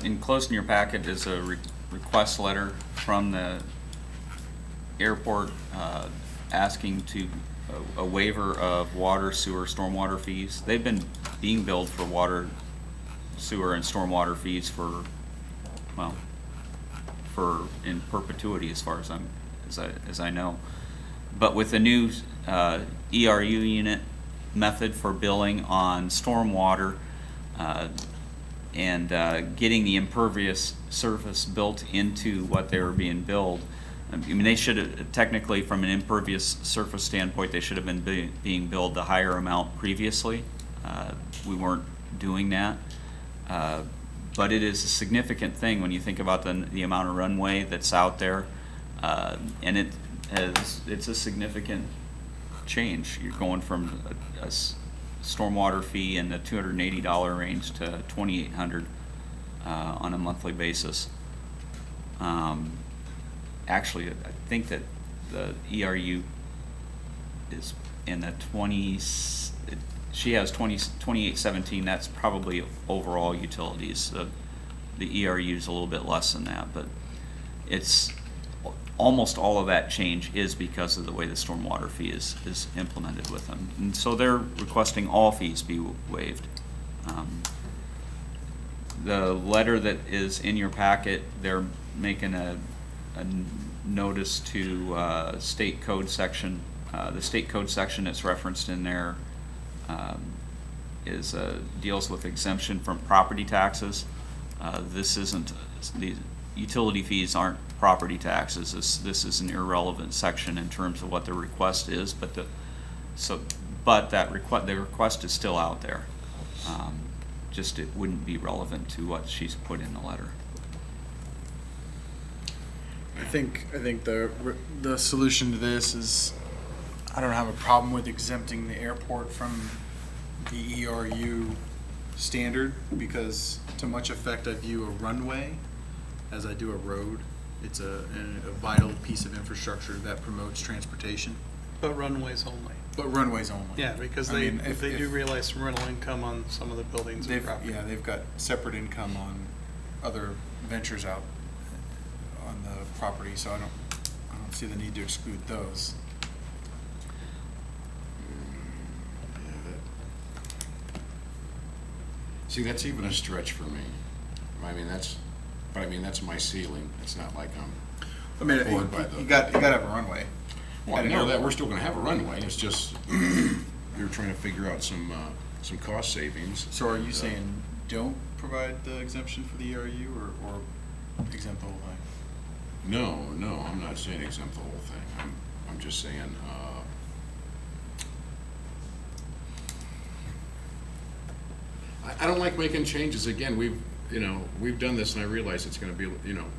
Enclosed in your packet is a request letter from the airport asking a waiver of water, sewer, stormwater fees. They've been being billed for water, sewer, and stormwater fees for in perpetuity, as far as I know. But with the new ERU unit method for billing on stormwater, and getting the impervious surface built into what they were being billed. I mean, they should have, technically, from an impervious surface standpoint, they should have been being billed the higher amount previously. We weren't doing that. But it is a significant thing when you think about the amount of runway that's out there. And it's a significant change. You're going from a stormwater fee in the $280 range to $2,800 on a monthly basis. Actually, I think that the ERU is in the 20s. She has 2817. That's probably overall utilities. The ERU is a little bit less than that, but it's almost all of that change is because of the way the stormwater fee is implemented with them. And so they're requesting all fees be waived. The letter that is in your packet, they're making a notice to state code section. The state code section that's referenced in there deals with exemption from property taxes. This isn't, the utility fees aren't property taxes. This is an irrelevant section in terms of what the request is, but the request is still out there. Just it wouldn't be relevant to what she's put in the letter. I think the solution to this is, I don't have a problem with exempting the airport from the ERU standard, because to much effect I view a runway as I do a road. It's a vital piece of infrastructure that promotes transportation. But runways only. But runways only. Yeah, because I mean, if they do realize some rental income on some of the buildings and They've, property. yeah, they've got separate income on other ventures out on the property, so I don't see the need to exclude those. See, that's even a stretch for me. But that's my ceiling. It's not like I mean, Bored by you the- got to have a runway. well, I know that we're still gonna have a runway. It's just, you're trying to figure out some cost savings. So are you saying don't provide the exemption for the ERU or exempt the whole thing? No, I'm not saying exempt the whole thing. I'm just saying, I don't like making changes. Again, we've done this, and I realize it's gonna be,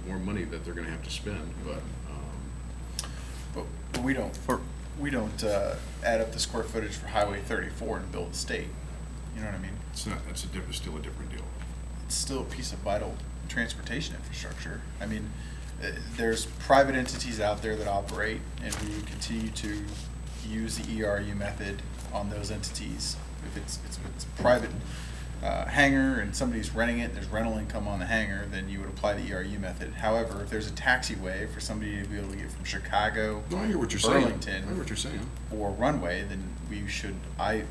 more money that they're gonna have to spend, but, But we don't add up the square footage for Highway 34 and build a state. You know what I mean? it's still a different deal. It's still a piece of vital transportation infrastructure. I mean, there's private entities out there that operate, and we continue to use the ERU method on those entities. If it's a private hangar and somebody's renting it, there's rental income on the hangar, then you would apply the ERU method. However, if there's a taxiway for somebody to be able to get from Chicago, No, I hear what you're saying. Burlington, I hear what you're saying. or Runway, then we should, I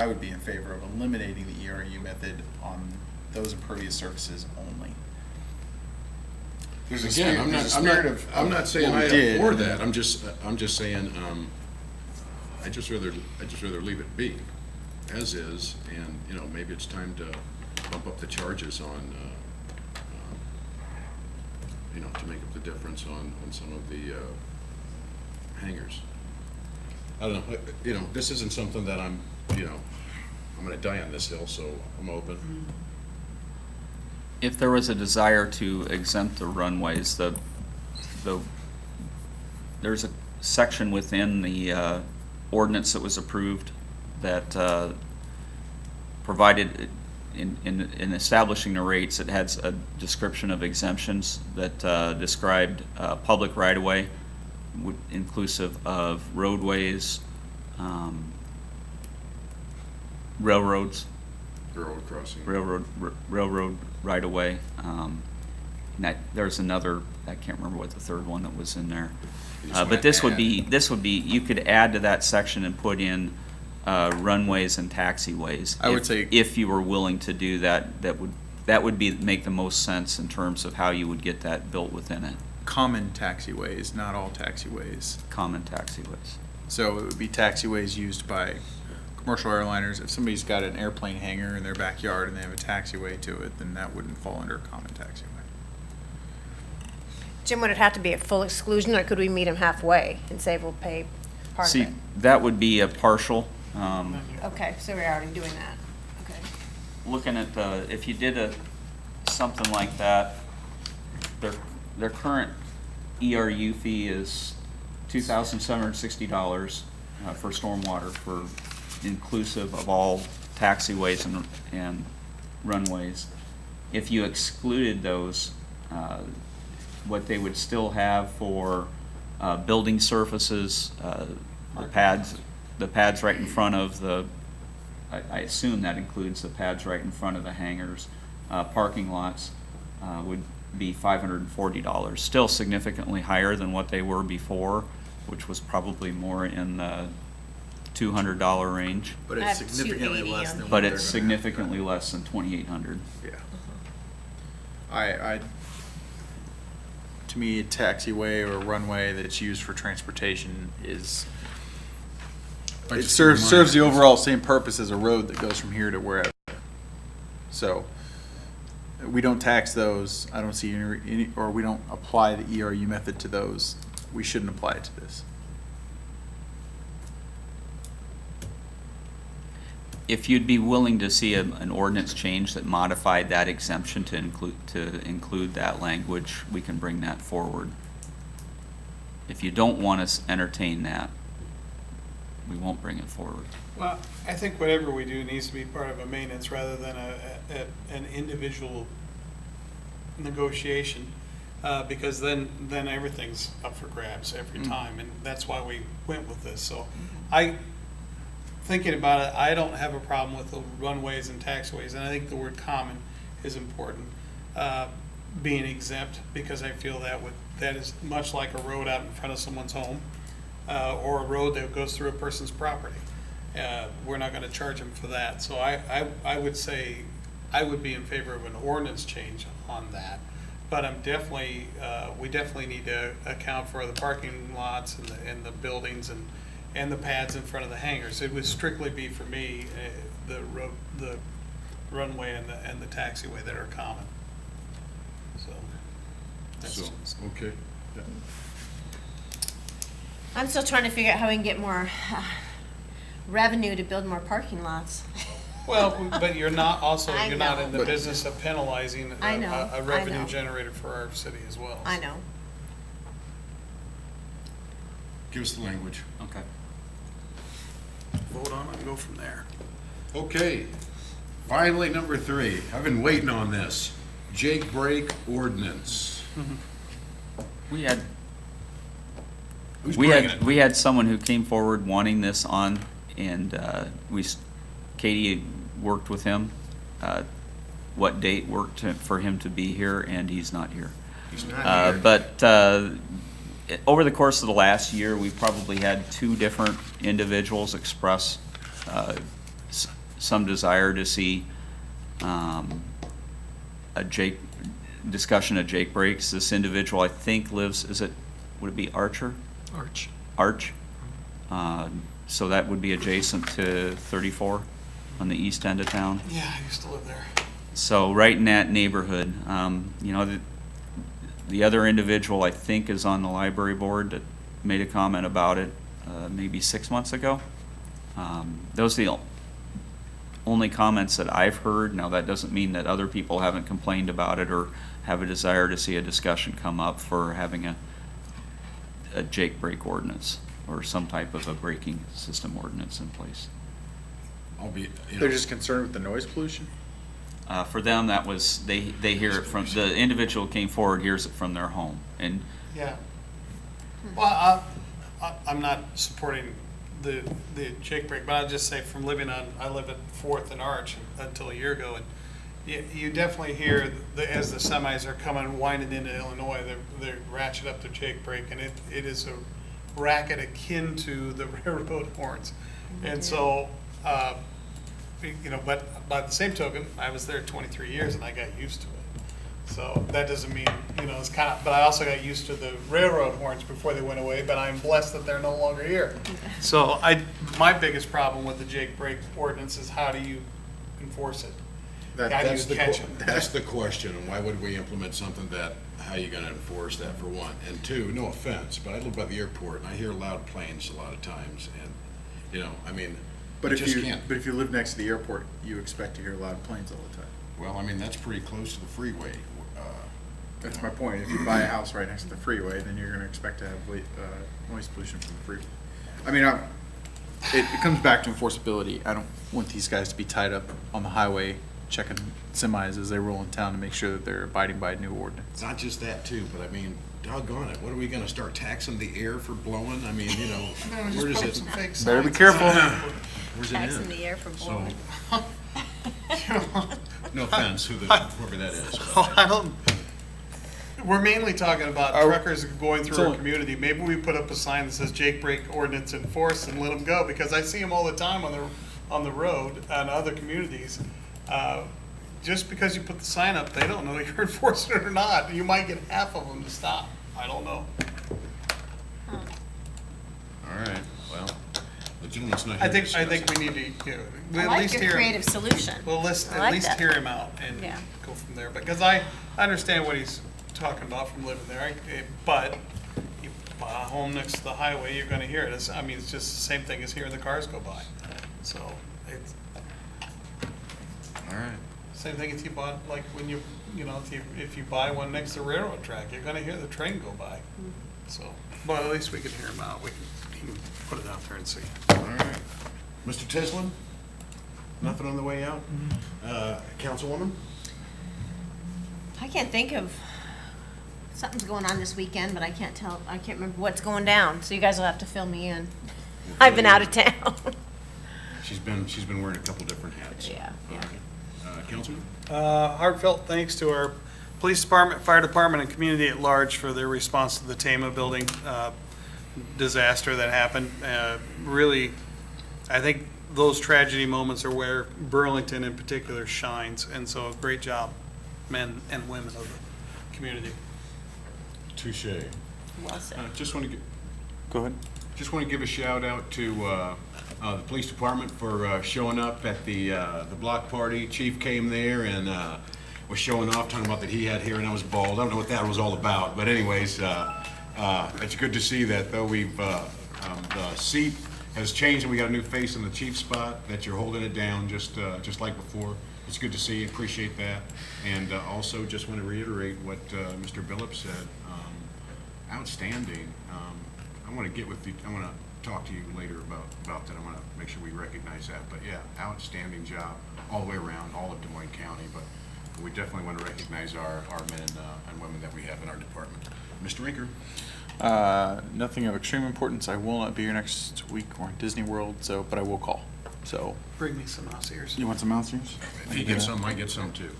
would be in favor of eliminating the ERU method on those impervious surfaces only. There's a Again, spirit, I'm not saying what we I did. abhor that. I'm just saying, I'd just rather leave it be as is, and, maybe it's time to bump up the charges on, to make up the difference on some of the hangars. I don't know, this isn't something that I'm gonna die on this hill, so I'm open. If there was a desire to exempt the runways, there's a section within the ordinance that was approved that provided, in establishing the rates, it has a description of exemptions that described public right-of-way, inclusive of roadways, railroads, Railroad crossing. railroad right-of-way. There's another, I can't remember what the third one that was in there. You just But wanna this would add- be, you could add to that section and put in runways and taxiways. I would say- If you were willing to do that, that would make the most sense in terms of how you would get that built within it, Common taxiways, not all taxiways. common taxiways. So it would be taxiways used by commercial airliners. If somebody's got an airplane hangar in their backyard and they have a taxiway to it, then that wouldn't fall under a common taxiway. Jim, would it have to be a full exclusion, or could we meet him halfway and say we'll pay part of See, it? that would be a partial, Okay, so we're already doing that, okay. looking at if you did something like that, their current ERU fee is $2,760 for stormwater, for inclusive of all taxiways and runways. If you excluded those, what they would still have for building surfaces, the pads right in front of I assume that includes the pads right in front of the hangars, parking lots, would be $540. Still significantly higher than what they were before, which was probably more in the $200 range. But I it's have significantly 280 less on than here. what But they're it's gonna significantly less than 2,800. have. Yeah. To me, a taxiway or a runway that's used for transportation is, But it just keep in mind- serves the overall same purpose as a road that goes from here to wherever. So, we don't tax those. I don't see or we don't apply the ERU method to those. We shouldn't apply it to this. If you'd be willing to see an ordinance change that modified that exemption to include that language, we can bring that forward. If you don't want us to entertain that, we won't bring it forward. Well, I think whatever we do needs to be part of a maintenance rather than an individual negotiation. because then everything's up for grabs every time, and that's why we went with this. So thinking about it, I don't have a problem with the runways and taxiways, and I think the word common is important, being exempt, because I feel that is much like a road out in front of someone's home, or a road that goes through a person's property. We're not gonna charge them for that. So I would say, I would be in favor of an ordinance change on that. But I'm definitely, we definitely need to account for the parking lots and the buildings and the pads in front of the hangars. It would strictly be for me, the runway and the taxiway that are common. So, that's So, okay. Yeah. I'm still trying to figure out how we can get more revenue to build more parking lots. well, but you're not also, I you're not know. in the business of penalizing I know, a I revenue know. generator for our city as well. I know. Give us the language. Okay. Vote on it and go from there. Okay, finally, number 3. I've been waiting on this. Jake break ordinance. We had, Who's bringing it? we had someone who came forward wanting this on, and Katie worked with him. What date worked for him to be here, and he's not here. He's not here. But over the course of the last year, we've probably had 2 different individuals express some desire to see discussion of Jake breaks. This individual, I think, lives, would it be Archer? Arch. So that would be adjacent to 34 on the east end of town. Yeah, I used to live there. So right in that neighborhood, the other individual, I think, is on the library board that made a comment about it maybe 6 months ago. Those are the only comments that I've heard. Now, that doesn't mean that other people haven't complained about it or have a desire to see a discussion come up for having a Jake break ordinance or some type of a braking system ordinance in place. I'll be, They're just concerned with the noise pollution? For them, that was, they hear it from, the individual came forward, hears it from their home. And Yeah. Well, I'm not supporting the Jake break, but I'll just say from I live at 4th and Arch until a year ago, and you definitely hear as the semis are coming winding into Illinois, they ratchet up the Jake break, and it is a racket akin to the railroad horns. And so, but by the same token, I was there 23 years and I got used to it. So that doesn't mean, it's kind of, but I also got used to the railroad horns before they went away, but I'm blessed that they're no longer here. So my biggest problem with the Jake break ordinance is how do you enforce it? How do you catch them? That's the question, and why would we implement something how are you gonna enforce that, for one? And 2, no offense, but I live by the airport and I hear loud planes a lot of times, and, But you if just you can't. but if you live next to the airport, you expect to hear loud planes all the time. Well, that's pretty close to the freeway. That's my point. If you buy a house right next to the freeway, then you're going to expect to have noise pollution from the freeway. It comes back to enforceability. I don't want these guys to be tied up on the highway checking semis as they roll in town to make sure that they're abiding by a new ordinance. Not just that too, but doggone it, what are we gonna start taxing the air for blowing? Where does it? Better be careful. Where's it Taxing in? the air for So, blowing. no offense, whoever that is. but- We're mainly talking about Are- truckers going through our so- community. Maybe we put up a sign that says Jake break ordinance enforced and let them go, because I see them all the time on the road and other communities. Just because you put the sign up, they don't know you're enforcing it or not. You might get half of them to stop. I don't know. All right, well, the gentleman's not here. I to think discuss we it. need to, I at like least your hear. creative solution. Well, I at like least that. hear him out and Yeah. go from there. Because I understand what he's talking about from living there, but you buy a home next to the highway, you're gonna hear it. It's just the same thing as hearing the cars go by. So, it's, All right. same thing if you bought, like when if you buy one next to the railroad track, you're gonna hear the train go by. So, but at least we can hear him out. He can put it out there and see. All right. Mr. Tislin? Nothing on the way out? Councilwoman? I can't think of Something's going on this weekend, but I can't remember what's going down, so you guys will have to fill me in. I've been out of town. She's been wearing a couple different hats. Yeah, yeah. Councilman? Heartfelt thanks to our police department, fire department, and community at large for their response to the Tama building disaster that happened. Really, I think those tragedy moments are where Burlington in particular shines, and so great job, men and women of the community. Touche. Well said. Just want to Go ahead. give a shout out to the police department for showing up at the block party. Chief came there and was showing off, talking about that he had hair and I was bald. I don't know what that was all about, but anyways, it's good to see that though the seat has changed and we got a new face in the chief spot, that you're holding it down just like before. It's good to see, appreciate that. And also just want to reiterate what Mr. Billups said. Outstanding. I want to get with you, I want to talk to you later about that. I want to make sure we recognize that. But yeah, outstanding job all the way around, all of Des Moines County. But we definitely want to recognize our men and women that we have in our department. Mr. Rinker? Nothing of extreme importance. I will not be here next week. We're in Disney World, but I will call. So Bring me some mouse ears. you want some mouse ears? If you get some, I get some too.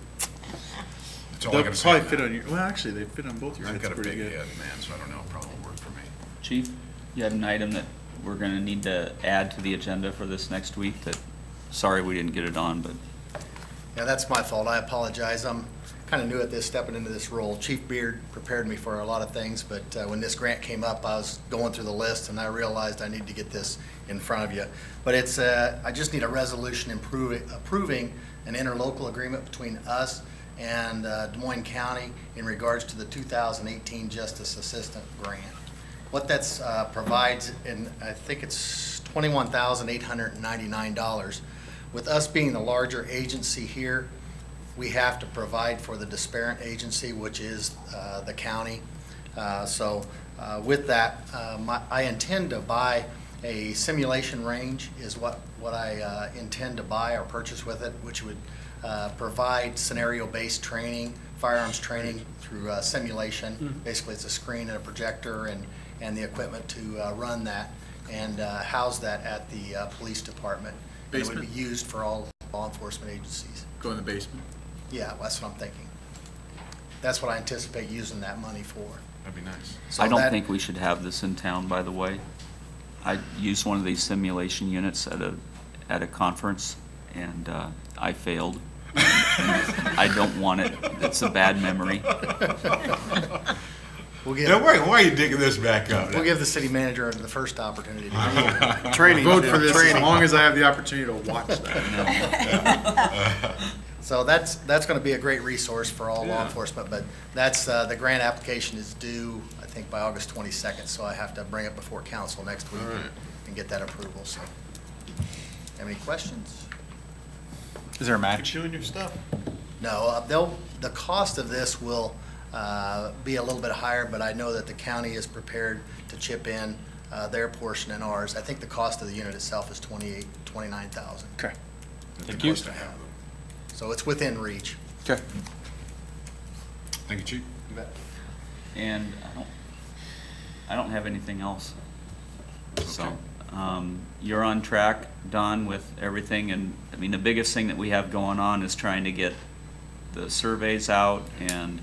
That's all I They'll got to say. probably on fit that. on your. Well, actually, they fit on both your I've heads got a pretty big good. head, man, so I don't know, it probably won't work for me. Chief, you had an item that we're gonna need to add to the agenda for this next week that, sorry we didn't get it on, but Yeah, that's my fault. I apologize. I'm kind of new at this, stepping into this role. Chief Beard prepared me for a lot of things, but when this grant came up, I was going through the list and I realized I need to get this in front of you. But it's, I just need a resolution approving an interlocal agreement between us and Des Moines County in regards to the 2018 Justice Assistant Grant. What that's provides, and I think it's $21,899. With us being the larger agency here, we have to provide for the disparate agency, which is the county. With that, I intend to buy a simulation range is what I intend to buy or purchase with it, which would provide scenario-based training, firearms training through simulation. Basically, it's a screen and a projector and the equipment to run that and house that at the police department. And it would be used for all law enforcement agencies. Go in the basement. Yeah, that's what I'm thinking. That's what I anticipate using that money for. That'd be nice. So I don't that- think we should have this in town, by the way. I used one of these simulation units at a conference, and I failed. I don't want it. It's a bad memory. We'll Now, give, why are you digging this back up? we'll give the city manager the first opportunity to Training. Vote for this as Training. long as I have the opportunity to watch that. So that's going to be a great resource for all law Yeah. enforcement, but that's, the grant application is due, I think, by August 22nd, so I have to bring it before council next week All right. and get that approval, so. Have any questions? Is there a match? Doing your stuff. No, the cost of this will be a little bit higher, but I know that the county is prepared to chip in their portion and ours. I think the cost of the unit itself is $29,000. Okay. Thank you. So it's within reach. Okay. Thank you, Chief. And I don't have anything else. So, you're on track, Don, with everything, and, I mean, the biggest thing that we have going on is trying to get the surveys out and,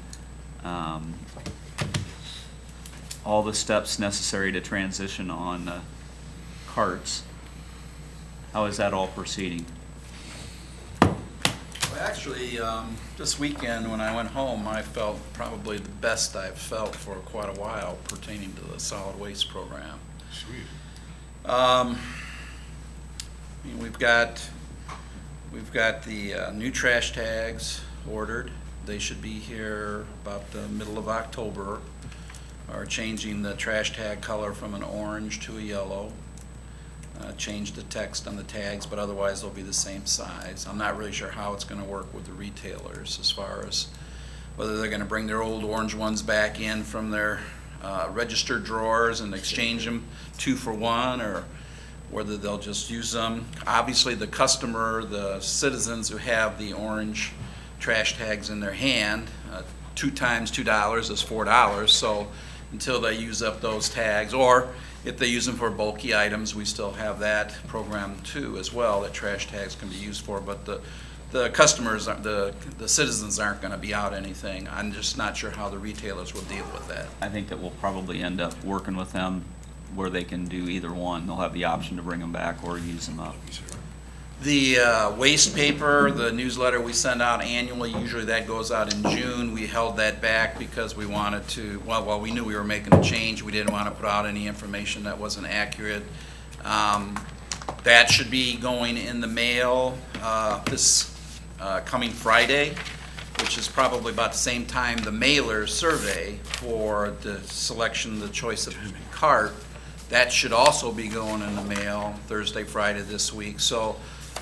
all the steps necessary to transition on, carts. How is that all proceeding? Well, actually, this weekend when I went home, I felt probably the best I've felt for quite a while pertaining to the solid waste program. Sweet. I mean, we've got the new trash tags ordered. They should be here about the middle of October. Are changing the trash tag color from an orange to a yellow. Change the text on the tags, but otherwise they'll be the same size. I'm not really sure how it's going to work with the retailers as far as whether they're going to bring their old orange ones back in from their registered drawers and exchange them 2 for 1, or whether they'll just use them. Obviously, the customer, the citizens who have the orange trash tags in their hand, 2 times $2 is $4. So until they use up those tags, or if they use them for bulky items, we still have that program too as well, that trash tags can be used for. But the customers, the citizens aren't going to be out anything. I'm just not sure how the retailers will deal with that. I think that we'll probably end up working with them where they can do either one. They'll have the option to bring them back or use them up. The waste paper, the newsletter we send out annually, usually that goes out in June. We held that back because we wanted to, well, we knew we were making a change. We didn't want to put out any information that wasn't accurate. That should be going in the mail this coming Friday, which is probably about the same time the mailer survey for the selection, the choice of cart. That should also be going in the mail Thursday, Friday this week. So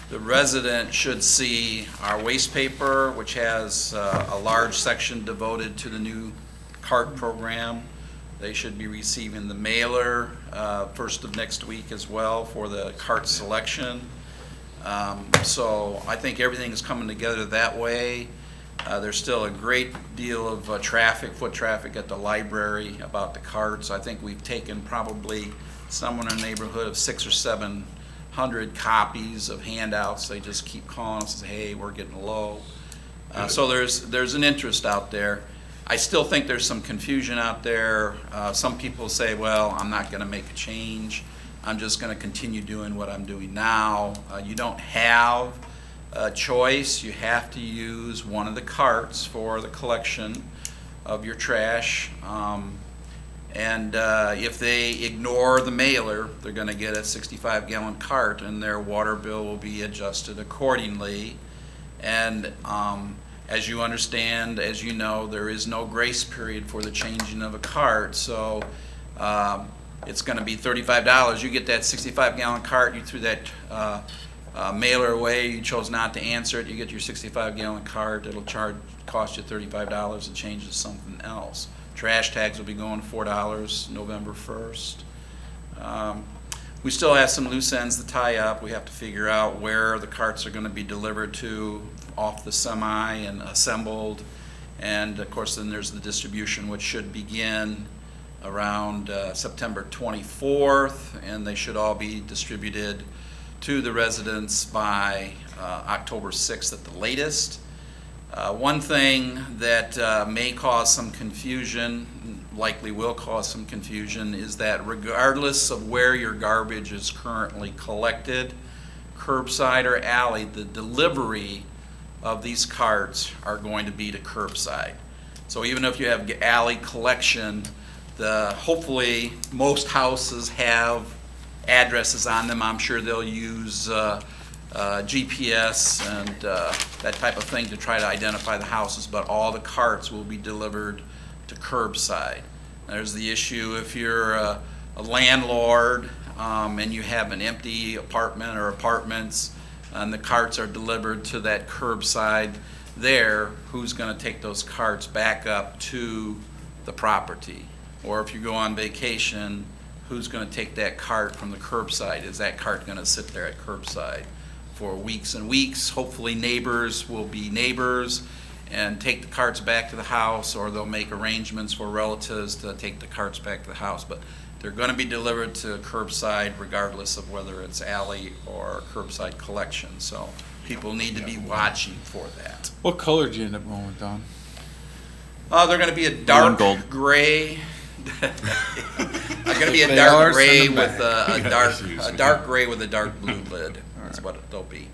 the resident should see our waste paper, which has a large section devoted to the new cart program. They should be receiving the mailer first of next week as well for the cart selection. So I think everything is coming together that way. There's still a great deal of foot traffic at the library about the carts. I think we've taken probably somewhere in the neighborhood of 600 or 700 copies of handouts. They just keep calling us and say, hey, we're getting low. So there's an interest out there. I still think there's some confusion out there. Some people say, well, I'm not going to make a change. I'm just going to continue doing what I'm doing now. You don't have a choice. You have to use one of the carts for the collection of your trash. And if they ignore the mailer, they're going to get a 65-gallon cart, and their water bill will be adjusted accordingly. And as you understand, as you know, there is no grace period for the changing of a cart. So it's going to be $35. You get that 65-gallon cart, you threw that mailer away, you chose not to answer it, you get your 65-gallon cart, it'll cost you $35 to change it to something else. Trash tags will be going $4 November 1st. We still have some loose ends to tie up. We have to figure out where the carts are going to be delivered to off the semi and assembled. And of course then there's the distribution, which should begin around September 24th, and they should all be distributed to the residents by October 6th at the latest. One thing that may cause some confusion, likely will cause some confusion, is that regardless of where your garbage is currently collected, curbside or alley, the delivery of these carts are going to be to curbside. So even if you have alley collection, hopefully most houses have addresses on them. I'm sure they'll use GPS and that type of thing to try to identify the houses, but all the carts will be delivered to curbside. There's the issue if you're a landlord and you have an empty apartment or apartments and the carts are delivered to that curbside there, who's going to take those carts back up to the property? Or if you go on vacation, who's going to take that cart from the curbside? Is that cart going to sit there at curbside for weeks and weeks? Hopefully neighbors will be neighbors and take the carts back to the house, or they'll make arrangements for relatives to take the carts back to the house. But they're going to be delivered to curbside regardless of whether it's alley or curbside collection. So people need to be watching for that. What color did you end up going with, Don? They're going to be a dark gold. gray. They're going to be a They dark are, gray send them with back. a dark gray with a dark blue lid. That's what they'll be.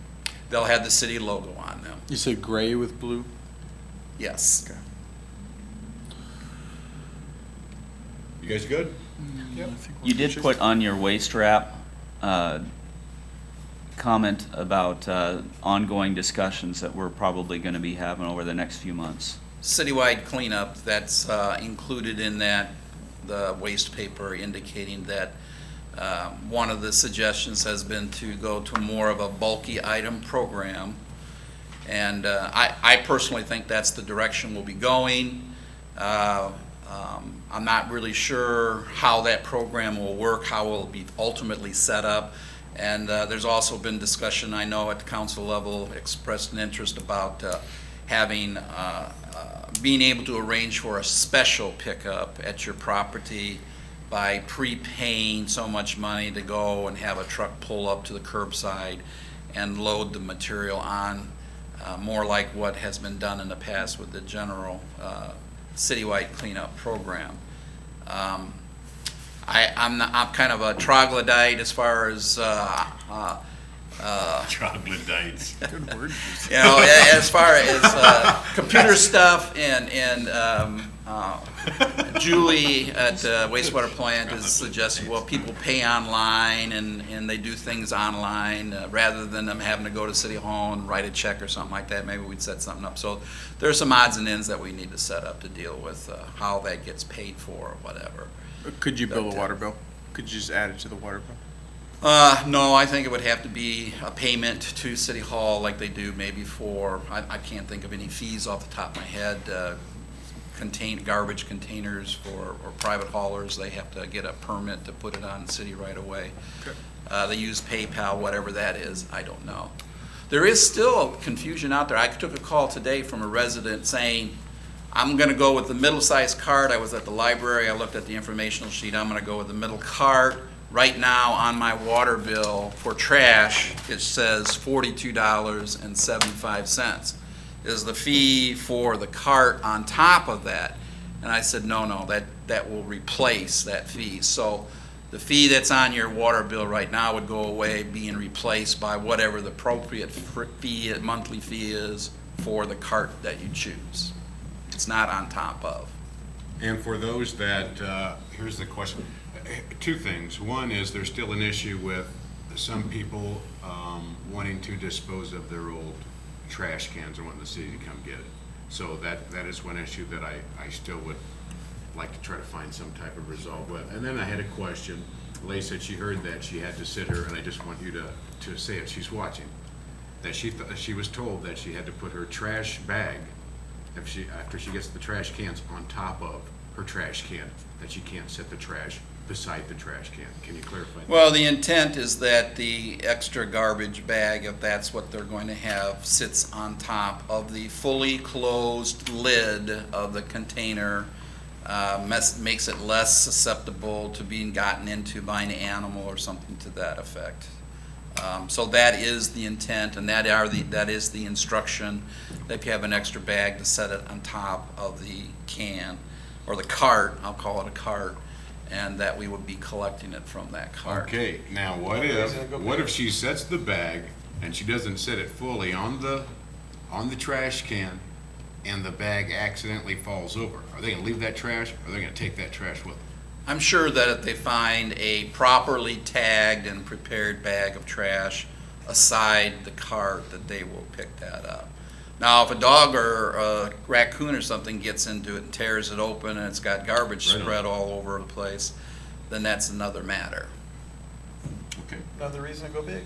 They'll have the city logo on them. You said gray with blue? Yes. Okay. You guys good? You did put on your waste wrap comment about ongoing discussions that we're probably going to be having over the next few months. Citywide cleanup, that's included in that, the waste paper, indicating that one of the suggestions has been to go to more of a bulky item program. And I personally think that's the direction we'll be going. I'm not really sure how that program will work, how it will be ultimately set up. And there's also been discussion, I know at the council level, expressed an interest about having being able to arrange for a special pickup at your property by prepaying so much money to go and have a truck pull up to the curbside and load the material on, more like what has been done in the past with the general citywide cleanup program. I'm kind of a troglodyte as far as Troglodytes. Good word. you know, as far as computer stuff, and Julie at the wastewater plant is suggesting, well, people pay online and they do things online rather than them having to go to City Hall and write a check or something like that. Maybe we'd set something up. So there's some odds and ends that we need to set up to deal with how that gets paid for or whatever. Could you bill a water bill? Could you just add it to the water bill? No, I think it would have to be a payment to City Hall like they do maybe for, I can't think of any fees off the top of my head. Garbage containers or private haulers, they have to get a permit to put it on city right away. Okay. They use PayPal, whatever that is, I don't know. There is still confusion out there. I took a call today from a resident saying, I'm going to go with the middle-sized cart. I was at the library, I looked at the informational sheet, I'm going to go with the middle cart. Right now on my water bill for trash, it says $42.75. Is the fee for the cart on top of that? And I said, no, that will replace that fee. So the fee that's on your water bill right now would go away, being replaced by whatever the appropriate fee, monthly fee is for the cart that you choose. It's not on top of. And for those that, here's the question. Two things. One is there's still an issue with some people wanting to dispose of their old trash cans and wanting the city to come get it. So that is one issue that I still would like to try to find some type of resolve with. And then I had a question. Leigh said she heard that she had to sit her, and I just want you to say it. She's watching. That she was told that she had to put her trash bag, after she gets the trash cans, on top of her trash can, that she can't set the trash beside the trash can. Can you clarify that? Well, the intent is that the extra garbage bag, if that's what they're going to have, sits on top of the fully closed lid of the container, makes it less susceptible to being gotten into by an animal or something to that effect. So that is the intent, and that is the instruction, that if you have an extra bag, to set it on top of the can, or the cart, I'll call it a cart, and that we would be collecting it from that cart. Okay, now what if she sets the bag and she doesn't set it fully on the trash can, and the bag accidentally falls over? Are they gonna leave that trash, or are they gonna take that trash with them? I'm sure that if they find a properly tagged and prepared bag of trash aside the cart, that they will pick that up. Now, if a dog or a raccoon or something gets into it and tears it open and it's got garbage spread all over the place, then that's another matter. Okay. Another reason to go big.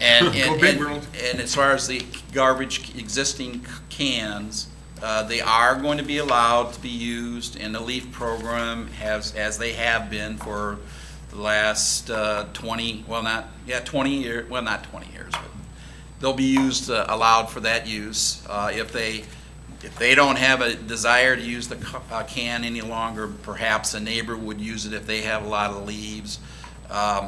And Go big, world. and as far as the garbage existing cans, they are going to be allowed to be used in the Leaf program as they have been for the last 20 years, well, not 20 years, but they'll be used, allowed for that use. If they don't have a desire to use the can any longer, perhaps a neighbor would use it if they have a lot of leaves,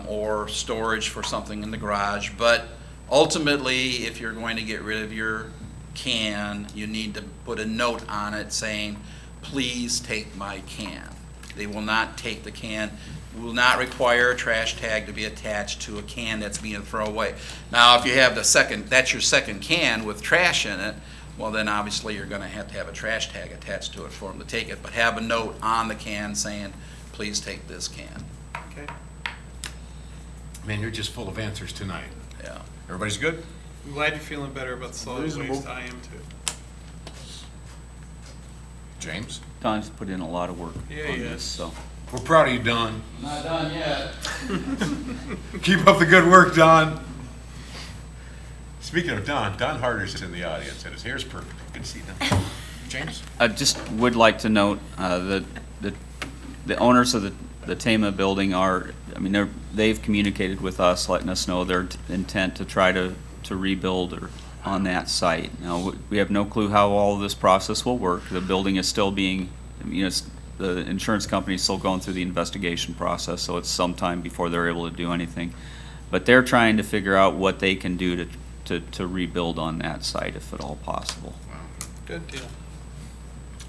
or storage for something in the garage. But ultimately, if you're going to get rid of your can, you need to put a note on it saying, please take my can. They will not take the can. Will not require a trash tag to be attached to a can that's being thrown away. Now, if you have that's your second can with trash in it, well, then obviously you're going to have a trash tag attached to it for them to take it. But have a note on the can saying, please take this can. Okay. Man, you're just full of answers tonight. Yeah. Everybody's good? I'm glad you're feeling better about the solid Reasonable. waste. I am too. James? Don's put in a lot of work Yeah, on he this, has. so. We're proud of you, Don. Not done yet. Keep up the good work, Don. Speaking of Don Harder's in the audience, and his hair's perfect. Good to see you, Don. James? I just would like to note that the owners of the Tama building they've communicated with us, letting us know their intent to try to rebuild or on that site. Now, we have no clue how all of this process will work. The building is still being, the insurance company is still going through the investigation process, so it's some time before they're able to do anything. But they're trying to figure out what they can do to rebuild on that site, if at all possible. Wow. Good deal.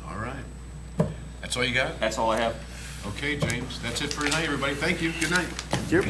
All right. That's all you got? That's all I have. Okay, James, that's it for tonight, everybody. Thank you. Good night. Yep.